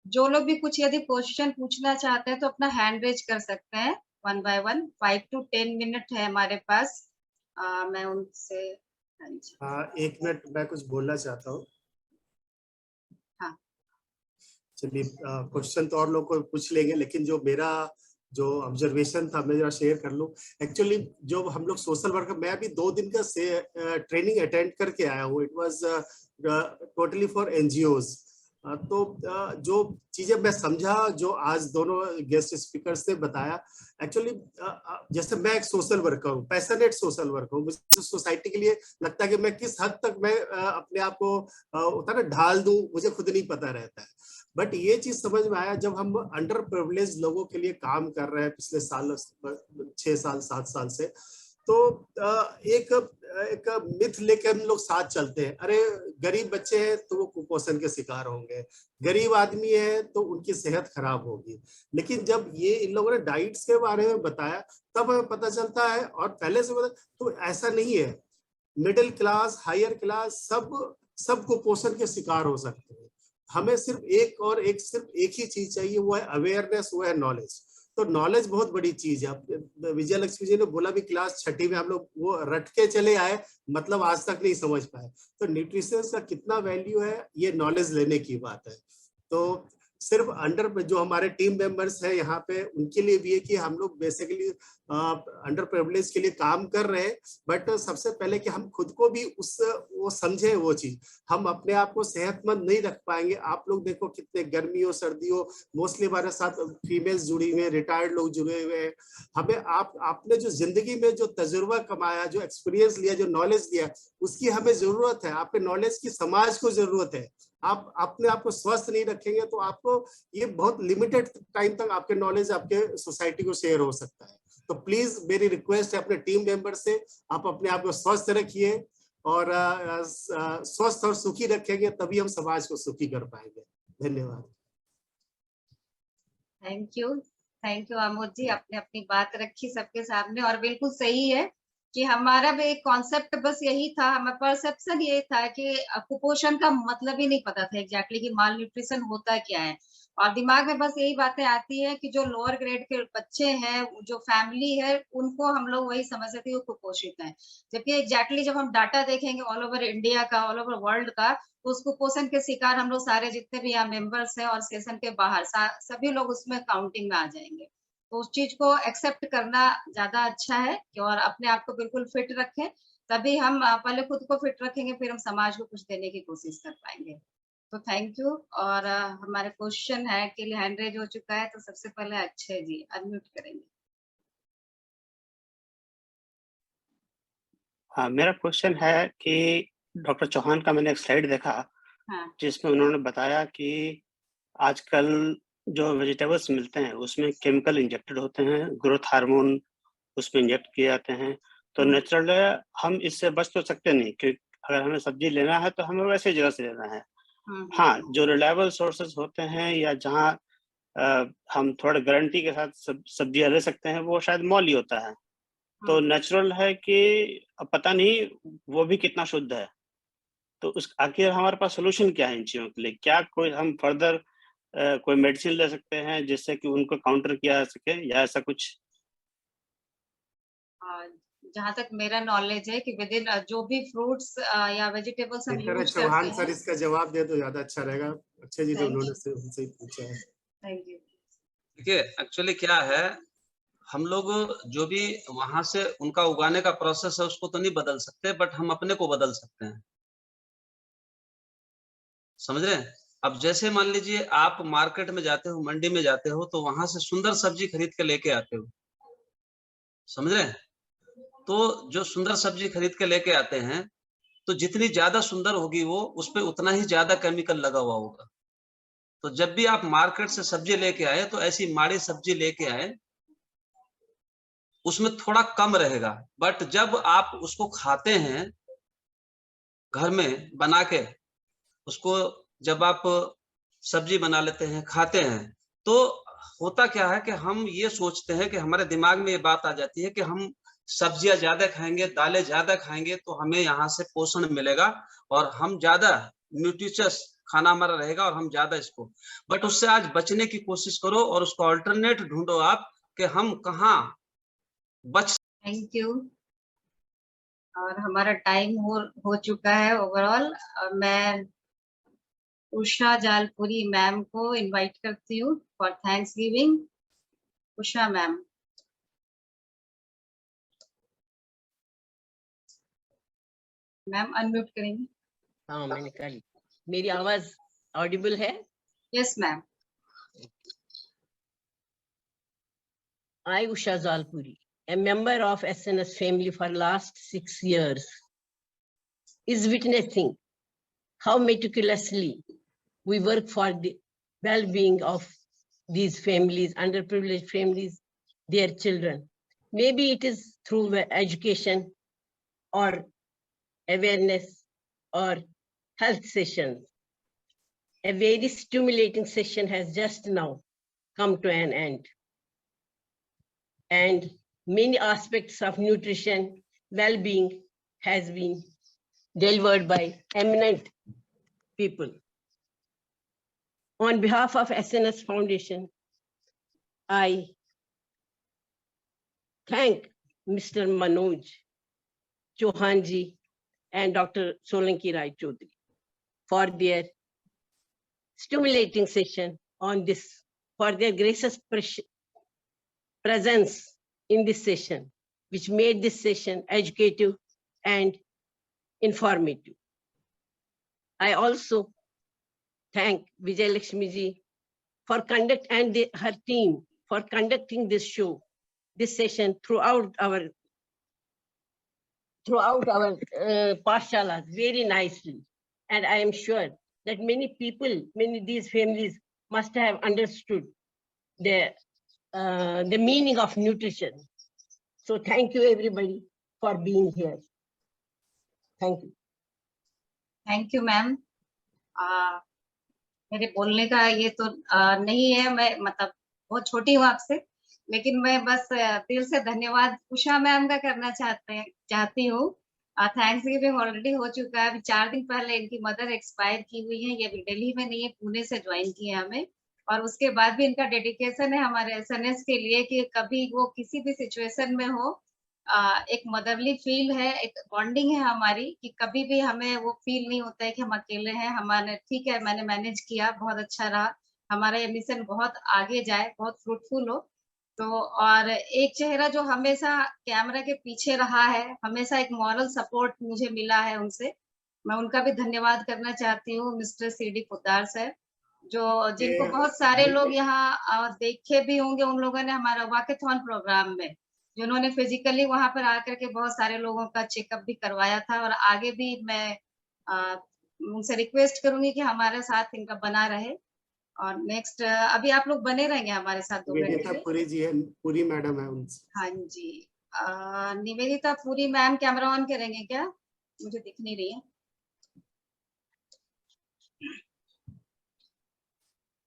जो लोग भी कुछ यदि क्वेश्चन पूछना चाहते हैं तो अपना हैंड रेज कर सकते हैं, 1 बाय 1। 5 to 10 मिनट है हमारे पास। मैं उनसे, हाँ जी, 1 मिनट मैं कुछ बोलना चाहता हूँ। हाँ, चलिए, क्वेश्चन तो और लोग को पूछ लेंगे, लेकिन जो ऑब्जर्वेशन था मैं जरा शेयर कर लूं। एक्चुअली जो हम लोग सोशल वर्कर, मैं अभी 2 दिन का ट्रेनिंग अटेंड करके आया हूँ। It was totally for NGOs. तो जो चीजें मैं समझा, जो आज दोनों गेस्ट स्पीकर ने बताया, एक्चुअली जैसे मैं एक सोशल वर्कर हूँ, पैशनेट सोशल वर्कर हूँ। मुझे सोसाइटी के लिए लगता है कि मैं किस हद तक मैं अपने आप को होता है ना ढाल दूं, मुझे खुद नहीं पता रहता है। बट ये चीज समझ में आया जब हम अंडर प्रिविलेज लोगों के लिए काम कर रहे हैं पिछले साल, 6 साल 7 साल से। तो एक मिथ लेके हम लोग साथ चलते हैं, अरे गरीब बच्चे हैं तो वो कुपोषण के शिकार होंगे, गरीब आदमी है तो उनकी सेहत खराब होगी। लेकिन जब ये इन लोगों ने डाइट्स के बारे में बताया तब हमें पता चलता है, और पहले से पता, तो ऐसा नहीं है। मिडिल क्लास, हायर क्लास, सब कुपोषण के शिकार हो सकते हैं। हमें सिर्फ एक ही चीज चाहिए, वो है अवेयरनेस, वो है नॉलेज। तो नॉलेज बहुत बड़ी चीज है। विजय लक्ष्मी जी ने बोला भी क्लास 6ठी में हम लोग वो रट के चले आए, मतलब आज तक नहीं समझ पाए। तो न्यूट्रिशन का कितना वैल्यू है, ये नॉलेज लेने की बात है। तो सिर्फ अंडर जो हमारे टीम मेंबर्स हैं यहाँ पे, उनके लिए भी है कि हम लोग बेसिकली अंडर प्रिविलेज के लिए काम कर रहे हैं। बट सबसे पहले कि हम खुद को भी वो समझे वो चीज। हम अपने आप को सेहतमंद नहीं रख पाएंगे। आप लोग देखो कितने गर्मियों सर्दियों, मोस्टली हमारे साथ फीमेल्स जुड़ी हुई है, रिटायर्ड लोग जुड़े हुए हैं। हमें आपने जो जिंदगी में जो तजुर्बा कमाया, जो एक्सपीरियंस लिया, जो नॉलेज लिया, उसकी हमें जरूरत है। आपके नॉलेज की समाज को जरूरत है। आप अपने आप को स्वस्थ नहीं रखेंगे तो आपको ये बहुत लिमिटेड टाइम तक आपके नॉलेज आपके सोसाइटी को शेयर हो सकता है। तो प्लीज मेरी रिक्वेस्ट है अपने टीम मेंबर से, आप अपने आप को स्वस्थ रखिए, और स्वस्थ और सुखी रखेंगे तभी हम समाज को सुखी कर पाएंगे। धन्यवाद। थैंक यू आमोद जी, आपने अपनी बात रखी सबके सामने, और बिल्कुल सही है कि हमारा भी एक कॉन्सेप्ट बस यही था, हमारा परसेप्शन ये था कि कुपोषण का मतलब ही नहीं पता था एग्जैक्टली कि माल न्यूट्रिशन होता क्या है। और दिमाग में बस यही बातें आती है कि जो लोअर ग्रेड के बच्चे हैं, जो फैमिली है, उनको हम लोग वही समझते थे वो कुपोषित है। जबकि एग्जैक्टली जब हम डाटा देखेंगे ऑल ओवर इंडिया का, ऑल ओवर वर्ल्ड का, तो उस कुपोषण के शिकार हम लोग सारे जितने भी यहाँ मेंबर्स हैं और सेशन के बाहर सभी लोग उसमें काउंटिंग में आ जाएंगे। तो उस चीज को एक्सेप्ट करना ज्यादा अच्छा है कि और अपने आप को बिल्कुल फिट रखें, तभी हम पहले खुद को फिट रखेंगे, फिर हम समाज को कुछ देने की कोशिश कर पाएंगे। तो थैंक यू। और हमारे क्वेश्चन है के लिए हैंड रेज हो चुका है, तो सबसे पहले अक्षय जी अनम्यूट करेंगे। हाँ, मेरा क्वेश्चन है कि डॉक्टर चौहान का मैंने एक स्लाइड देखा हाँ जिसमें उन्होंने बताया कि आजकल जो वेजिटेबल्स मिलते हैं उसमें केमिकल इंजेक्टेड होते हैं, ग्रोथ हार्मोन उसमें इंजेक्ट किए जाते हैं। तो नेचुरल हम इससे बच तो सकते नहीं, क्योंकि अगर हमें सब्जी लेना है तो हमें वैसे जगह से लेना है। हाँ, जो रिलायबल सोर्सेज होते हैं या जहाँ हम थोड़ा गारंटी के साथ सब्जियां ले सकते हैं, वो शायद मॉल ही होता है। तो नेचुरल है कि अब पता नहीं वो भी कितना शुद्ध है। तो उस आखिर हमारे पास सोल्यूशन क्या है इन चीजों के लिए? क्या कोई हम फर्दर कोई मेडिसिन ले सकते हैं जिससे कि उनको काउंटर किया जा सके, या ऐसा कुछ? जहाँ तक मेरा नॉलेज है कि विद इन जो भी फ्रूट्स या वेजिटेबल्स हम यूज करते चौहान हैं। सर इसका जवाब दे तो ज्यादा अच्छा रहेगा। अक्षय जी तो उन्होंने से उनसे ही पूछा है। Thank you. देखिए एक्चुअली क्या है, हम लोग जो भी वहां से उनका उगाने का प्रोसेस है उसको तो नहीं बदल सकते, बट हम अपने को बदल सकते हैं। समझ रहे हैं? अब जैसे मान लीजिए आप मार्केट में जाते हो, मंडी में जाते हो, तो वहां से सुंदर सब्जी खरीद के लेके आते हो। समझ रहे हैं? तो जो सुंदर सब्जी खरीद के लेके आते हैं, तो जितनी ज्यादा सुंदर होगी वो, उस पे उतना ही ज्यादा केमिकल लगा हुआ होगा। तो जब भी आप मार्केट से सब्जी लेके आए, तो ऐसी माड़ी सब्जी लेके आए, उसमें थोड़ा कम रहेगा। बट जब आप उसको खाते हैं घर में बना के, उसको जब आप सब्जी बना लेते हैं, खाते हैं, तो होता क्या है कि हम ये सोचते हैं कि हमारे दिमाग में ये बात आ जाती है कि हम सब्जियां ज्यादा खाएंगे, दालें ज्यादा खाएंगे, तो हमें यहाँ से पोषण मिलेगा और हम ज्यादा न्यूट्रिशियस खाना हमारा रहेगा और हम ज्यादा इसको। बट उससे आज बचने की कोशिश करो और उसको अल्टरनेट ढूंढो आप कि हम कहाँ बच। Thank you. और हमारा टाइम हो चुका है ओवरऑल। मैं उषा जालपुरी मैम को इनवाइट करती हूँ for thanks giving. Usha ma'am. Ma'am unmute करेंगे। हाँ, मैंने कर ली। मेरी आवाज ऑडिबल है? Yes ma'am. I, Usha Zalpuri, a member of SNS family for last 6 years, is witnessing how meticulously we work for the well-being of these families, underprivileged families, their children. Maybe it is through education or awareness or health sessions. A very stimulating session has just now come to an end. And many aspects of nutrition, well-being has been delivered by eminent people. On behalf of SNS Foundation, I thank Mr. Manoj Chauhanji and Dr. Solanki Rai Chaudhary for their stimulating session on this, for their gracious presence in this session, which made this session educative and informative. I also thank Vijay Lakshmi ji for her team for conducting this show, this session throughout our Pashalas very nicely. And I am sure that many people, these families must have understood the meaning of nutrition. So thank you everybody for being here. Thank you. Thank you ma'am. मेरे बोलने का ये तो नहीं है, मैं मतलब बहुत छोटी हूँ आपसे, लेकिन मैं बस दिल से धन्यवाद उषा मैम का करना चाहती हूँ। थैंक्स गिविंग ऑलरेडी हो चुका है। अभी 4 दिन पहले इनकी मदर एक्सपायर की हुई है। ये अभी दिल्ली में नहीं है, पुणे से ज्वाइन किया हमें। और उसके बाद भी इनका डेडिकेशन है हमारे एसएनएस के लिए कि कभी वो किसी भी सिचुएशन में हो, एक मदरली फील है, एक बॉन्डिंग है हमारी कि कभी भी हमें वो फील नहीं होता है कि हम अकेले हैं। हमारे ठीक है, मैंने मैनेज किया, बहुत अच्छा रहा। हमारा ये मिशन बहुत आगे जाए, बहुत फ्रूटफुल हो। तो और एक चेहरा जो हमेशा कैमरा के पीछे रहा है, हमेशा एक मॉरल सपोर्ट मुझे मिला है उनसे। मैं उनका भी धन्यवाद करना चाहती हूँ, मिस्टर सीडी पोद्दार सर, जिनको बहुत सारे लोग यहाँ देखे भी होंगे। उन लोगों ने हमारा वॉकेथॉन प्रोग्राम में, जिन्होंने फिजिकली वहां पर आकर के बहुत सारे लोगों का चेकअप भी करवाया था। और आगे भी मैं उनसे रिक्वेस्ट करूंगी कि हमारे साथ इनका बना रहे। और नेक्स्ट अभी आप लोग बने रहेंगे हमारे साथ 2 घंटे निवेदिता पुरी जी है, पुरी मैडम है उनसे। हाँ जी। Nivedita Puri ma'am camera on करेंगे क्या? मुझे दिख नहीं रही है।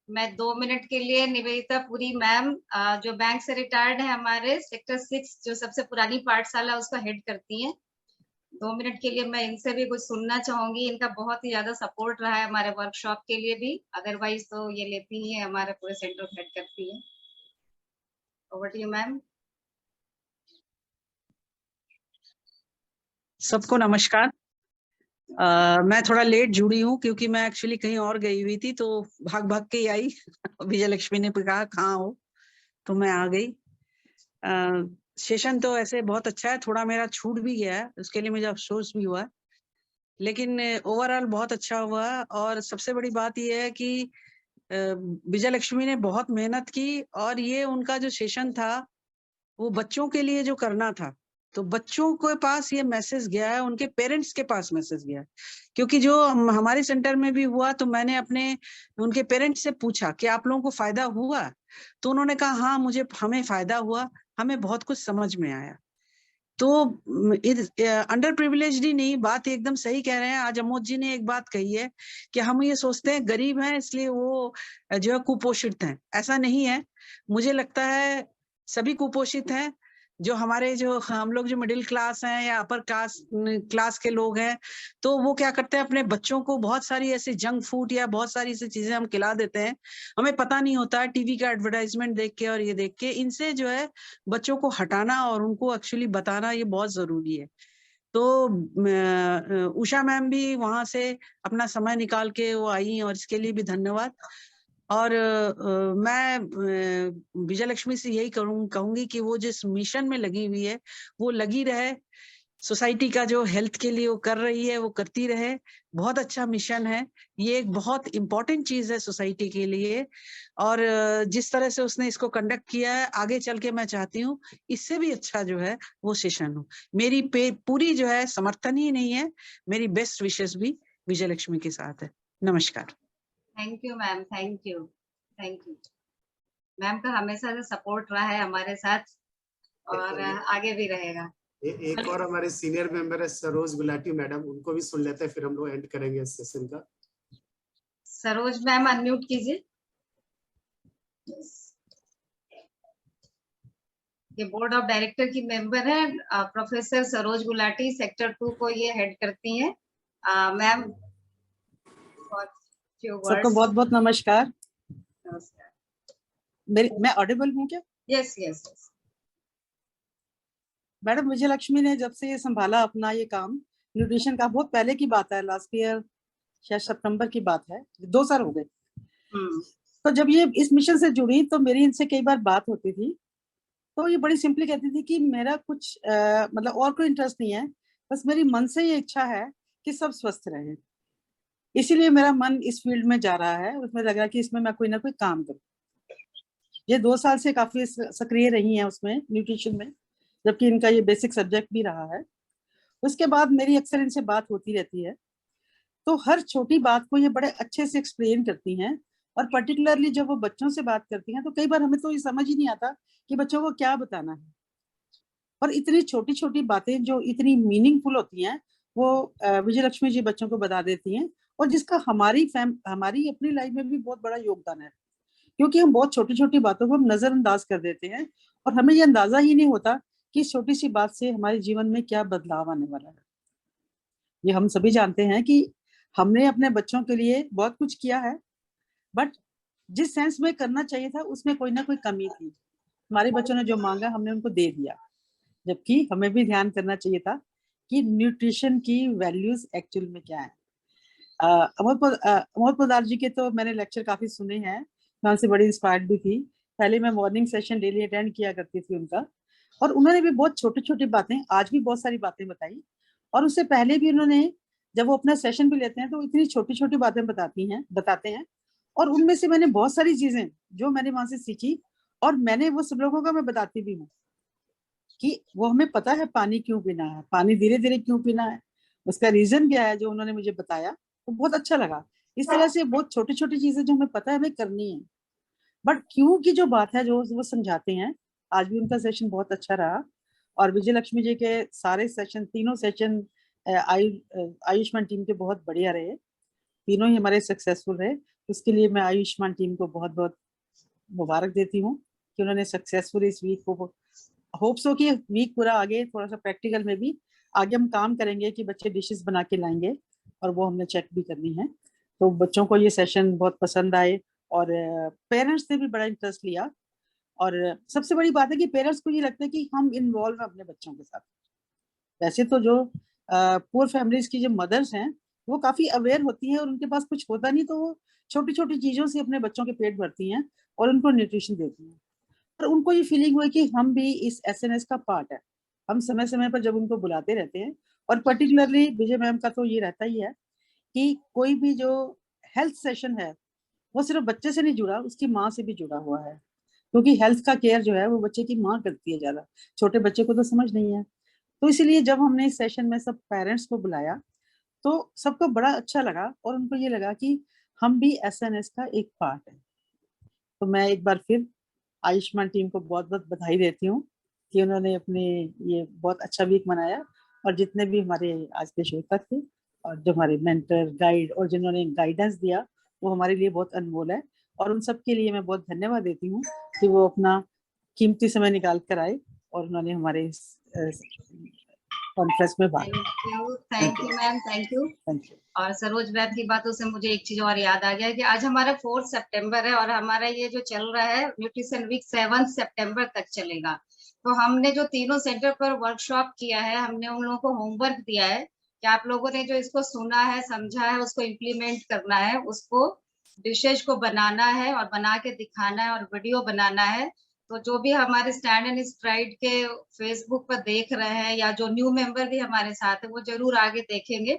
मैं 2 मिनट के लिए निवेदिता पुरी मैम, जो बैंक से रिटायर्ड है, हमारे सेक्टर 6 जो सबसे पुरानी पाठशाला उसका हेड करती हैं। 2 मिनट के लिए मैं इनसे भी कुछ सुनना चाहूंगी। इनका बहुत ही ज्यादा सपोर्ट रहा है हमारे वर्कशॉप के लिए भी, अदरवाइज तो ये लेती ही है, हमारे पूरे सेंटर को हेड करती है। Over to you ma'am. सबको नमस्कार। मैं थोड़ा लेट जुड़ी हूँ क्योंकि मैं एक्चुअली कहीं और गई हुई थी, तो भाग भाग के ही आई। विजय लक्ष्मी ने कहा कहाँ हो, तो मैं आ गई। सेशन तो ऐसे बहुत अच्छा है, थोड़ा मेरा छूट भी गया है, उसके लिए मुझे अफसोस भी हुआ है, लेकिन ओवरऑल बहुत अच्छा हुआ। और सबसे बड़ी बात यह है कि विजय लक्ष्मी ने बहुत मेहनत की, और ये उनका जो सेशन था वो बच्चों के लिए जो करना था, तो बच्चों के पास ये मैसेज गया है, उनके पेरेंट्स के पास मैसेज गया है। क्योंकि जो हमारे सेंटर में भी हुआ, तो मैंने उनके पेरेंट्स से पूछा कि आप लोगों को फायदा हुआ, तो उन्होंने कहा हाँ हमें फायदा हुआ, हमें बहुत कुछ समझ में आया। तो अंडर प्रिविलेज्ड ही नहीं, बात एकदम सही कह रहे हैं। आज अमोद जी ने एक बात कही है कि हम ये सोचते हैं गरीब हैं इसलिए वो जो है कुपोषित हैं, ऐसा नहीं है। मुझे लगता है सभी कुपोषित हैं। जो हम लोग जो मिडिल क्लास हैं या अपर क्लास के लोग हैं, तो वो क्या करते हैं, अपने बच्चों को बहुत सारी ऐसी जंक फूड या बहुत सारी ऐसी चीजें हम खिला देते हैं, हमें पता नहीं होता है, टीवी का एडवर्टाइजमेंट देख के और ये देख के। इनसे जो है बच्चों को हटाना और उनको एक्चुअली बताना ये बहुत जरूरी है। तो उषा मैम भी वहां से अपना समय निकाल के वो आई, और इसके लिए भी धन्यवाद। और मैं विजय लक्ष्मी से यही कहूंगी कि वो जिस मिशन में लगी हुई है वो लगी रहे, सोसाइटी का जो हेल्थ के लिए वो कर रही है वो करती रहे। बहुत अच्छा मिशन है, ये एक बहुत इंपॉर्टेंट चीज है सोसाइटी के लिए। और जिस तरह से उसने इसको कंडक्ट किया है, आगे चल के मैं चाहती हूँ इससे भी अच्छा जो है वो सेशन हो। मेरी पूरी जो है समर्थन ही नहीं है, मेरी बेस्ट विशेस भी विजय लक्ष्मी के साथ है। नमस्कार। Thank you ma'am, thank you, thank you. Ma'am का हमेशा से सपोर्ट रहा है हमारे साथ और आगे भी रहेगा। एक और हमारे सीनियर मेंबर है सरोज गुलाटी मैडम, उनको भी सुन लेते हैं, फिर हम लोग एंड करेंगे इस सेशन का। सरोज मैम अनम्यूट कीजिए। ये बोर्ड ऑफ डायरेक्टर की मेंबर है, प्रोफेसर सरोज गुलाटी, सेक्टर 2 को ये हेड करती हैं। मैम सबको बहुत बहुत नमस्कार। नमस्कार। मैं ऑडिबल हूँ क्या? Yes yes yes. मैडम विजय लक्ष्मी ने जब से ये संभाला अपना ये काम न्यूट्रिशन का, बहुत पहले की बात है, लास्ट ईयर शायद सितंबर की बात है, 2 साल हो गए। तो जब ये इस मिशन से जुड़ी तो मेरी इनसे कई बार बात होती थी, तो ये बड़ी सिंपली कहती थी कि मेरा कुछ मतलब और कोई इंटरेस्ट नहीं है, बस मेरी मन से ये इच्छा है कि सब स्वस्थ रहे, इसीलिए मेरा मन इस फील्ड में जा रहा है। उसमें लग रहा है कि इसमें मैं कोई ना कोई काम करूं। ये 2 साल से काफी सक्रिय रही हैं उसमें, न्यूट्रिशन में, जबकि इनका ये बेसिक सब्जेक्ट भी रहा है। उसके बाद मेरी अक्सर इनसे बात होती रहती है, तो हर छोटी बात को ये बड़े अच्छे से एक्सप्लेन करती हैं। और पर्टिकुलरली जब वो बच्चों से बात करती हैं तो कई बार हमें तो ये समझ ही नहीं आता कि बच्चों को क्या बताना है। और इतनी छोटी छोटी बातें जो इतनी मीनिंगफुल होती हैं वो विजय लक्ष्मी जी बच्चों को बता देती हैं, और जिसका हमारी अपनी लाइफ में भी बहुत बड़ा योगदान है। क्योंकि हम बहुत छोटी छोटी बातों को हम नजरअंदाज कर देते हैं और हमें ये अंदाजा ही नहीं होता कि इस छोटी सी बात से हमारे जीवन में क्या बदलाव आने वाला है। ये हम सभी जानते हैं कि हमने अपने बच्चों के लिए बहुत कुछ किया है, बट जिस सेंस में करना चाहिए था उसमें कोई ना कोई कमी थी। हमारे बच्चों ने जो मांगा हमने उनको दे दिया, जबकि हमें भी ध्यान करना चाहिए था कि न्यूट्रिशन की वैल्यूज एक्चुअल में क्या है। अमोद पोदार जी के तो मैंने लेक्चर काफी सुने हैं, मैं उनसे बड़ी इंस्पायर्ड भी थी। पहले मैं मॉर्निंग सेशन डेली अटेंड किया करती थी उनका, और उन्होंने भी बहुत छोटी छोटी बातें, आज भी बहुत सारी बातें बताई, और उससे पहले भी उन्होंने, जब वो अपना सेशन भी लेते हैं तो इतनी छोटी छोटी बातें बताते हैं, और उनमें से मैंने बहुत सारी चीजें जो मैंने वहां से सीखी, और मैंने वो सब लोगों को मैं बताती भी हूँ कि वो हमें पता है पानी क्यों पीना है, पानी धीरे धीरे क्यों पीना है, उसका रीजन क्या है, जो उन्होंने मुझे बताया तो बहुत अच्छा लगा। इस तरह से बहुत छोटी छोटी चीजें जो हमें पता है हमें करनी है, बट क्यों की जो बात है जो वो समझाते हैं। आज भी उनका सेशन बहुत अच्छा रहा, और विजय लक्ष्मी जी के सारे सेशन, तीनों सेशन आयुष्मान टीम के बहुत बढ़िया रहे, तीनों ही हमारे सक्सेसफुल रहे। उसके लिए मैं आयुष्मान टीम को बहुत बहुत मुबारक देती हूँ कि उन्होंने सक्सेसफुल इस वीक को, होप्स हो कि वीक पूरा आगे थोड़ा सा प्रैक्टिकल में भी आगे हम काम करेंगे कि बच्चे डिशेस बना के लाएंगे, और वो हमने चेक भी करनी है। तो बच्चों को ये सेशन बहुत पसंद आए, और पेरेंट्स ने भी बड़ा इंटरेस्ट लिया, और सबसे बड़ी बात है कि पेरेंट्स को ये लगता है कि हम इन्वॉल्व हैं अपने बच्चों के साथ। वैसे तो जो पुअर फैमिलीज की जो मदर्स हैं वो काफी अवेयर होती हैं, और उनके पास कुछ होता नहीं तो वो छोटी छोटी चीजों से अपने बच्चों के पेट भरती हैं और उनको न्यूट्रिशन देती हैं। पर उनको ये फीलिंग हुई कि हम भी इस एसएनएस का पार्ट है। हम समय समय पर जब उनको बुलाते रहते हैं, और पर्टिकुलरली विजय मैम का तो ये रहता ही है कि कोई भी जो हेल्थ सेशन है वो सिर्फ बच्चे से नहीं जुड़ा, उसकी माँ से भी जुड़ा हुआ है, क्योंकि हेल्थ का केयर जो है वो बच्चे की माँ करती है ज्यादा, छोटे बच्चे को तो समझ नहीं है। तो इसीलिए जब हमने इस सेशन में सब पेरेंट्स को बुलाया तो सबको बड़ा अच्छा लगा, और उनको ये लगा कि हम भी एसएनएस का एक पार्ट है। तो मैं एक बार फिर आयुष्मान टीम को बहुत बहुत बधाई देती हूँ कि उन्होंने अपने ये बहुत अच्छा वीक मनाया, और जितने भी हमारे आज के श्रोता थे और जो हमारे मेंटर गाइड और जिन्होंने गाइडेंस दिया वो हमारे लिए बहुत अनमोल है, और उन सब के लिए मैं बहुत धन्यवाद देती हूँ कि वो अपना कीमती समय निकाल कर आए और उन्होंने हमारे कॉन्फ्रेंस में भाग लिया। Thank you ma'am, thank you. Thank you. और सरोज मैम की बातों से मुझे एक चीज और याद आ गया कि आज हमारा 4 सितंबर है, और हमारा ये जो चल रहा है न्यूट्रिशन वीक 7 सितंबर तक चलेगा। तो हमने जो तीनों सेंटर पर वर्कशॉप किया है, हमने उन लोगों को होमवर्क दिया है कि आप लोगों ने जो इसको सुना है, समझा है, उसको इम्प्लीमेंट करना है, उसको डिशेज को बनाना है और बना के दिखाना है और वीडियो बनाना है। तो जो भी हमारे स्टैंड एंड स्ट्राइड के फेसबुक पर देख रहे हैं, या जो न्यू मेंबर भी हमारे साथ है, वो जरूर आगे देखेंगे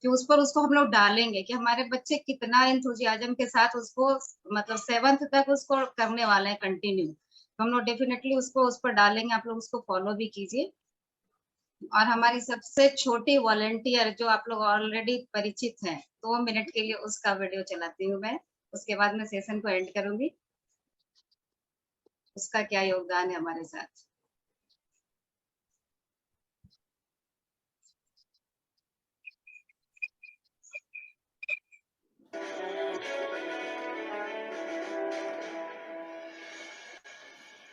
कि उस पर उसको हम लोग डालेंगे कि हमारे बच्चे कितना एंथुजियाज्म के साथ उसको, मतलब 7th तक उसको करने वाले हैं कंटिन्यू। तो हम लोग डेफिनेटली उसको उस पर डालेंगे, आप लोग उसको फॉलो भी कीजिए। और हमारी सबसे छोटी वॉलंटियर जो आप लोग ऑलरेडी परिचित हैं, 2 मिनट के लिए उसका वीडियो चलाती हूँ मैं, उसके बाद मैं सेशन को एंड करूंगी। उसका क्या योगदान है हमारे साथ।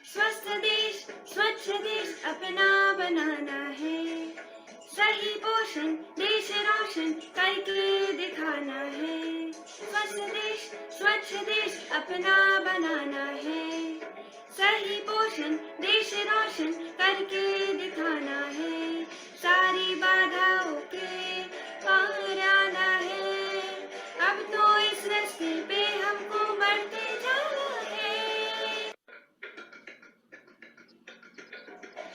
स्वस्थ देश स्वच्छ देश अपना बनाना है, सही पोषण देश रोशन करके दिखाना है। स्वस्थ देश स्वच्छ देश अपना बनाना है, सही पोषण देश रोशन करके दिखाना है। सारी बाधाओं के पार आना है, अब तो इस रास्ते पे हमको बढ़ते जाना है।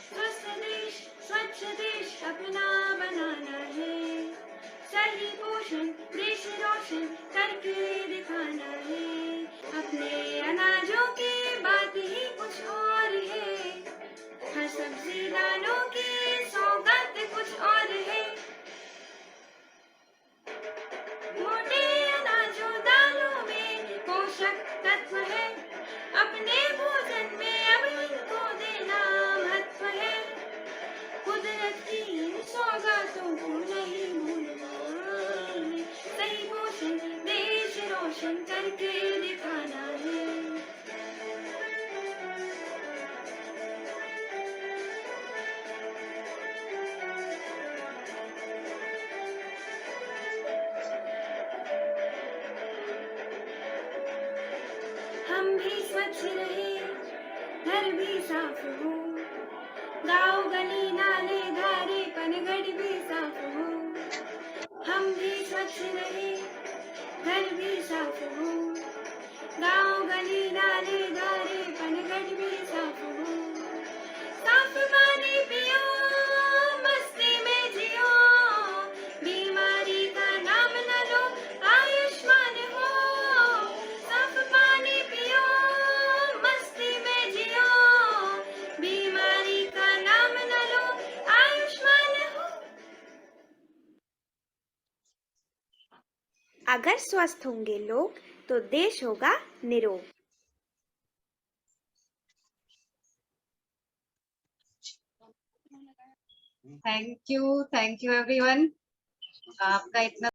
स्वस्थ देश स्वच्छ देश अपना बनाना है, सही पोषण देश रोशन करके दिखाना है। अपने अनाजों की बात ही कुछ और है, हर सब्जी दालों की सौगात कुछ और है। मोटे अनाजों दालों में पोषक तत्व है, अपने भोजन में अब इनको देना महत्व है। कुदरत की इन सौगातों को नहीं भूलना, सही पोषण देश रोशन करके दिखाना है। भी स्वच्छ रहे, घर भी साफ हो, गाँव गली नाले धारे पनघट भी साफ हो, हम भी स्वच्छ रहे, घर भी साफ हो, गाँव गली नाले धारे पनघट भी साफ हो, साफ पानी पियो, मस्ती में जियो, बीमारी का नाम न लो, आयुष्मान हो, साफ पानी पियो, मस्ती में जियो, बीमारी का नाम न लो, आयुष्मान हो। अगर स्वस्थ होंगे लोग तो देश होगा निरोग। थैंक यू एवरीवन, आपका इतना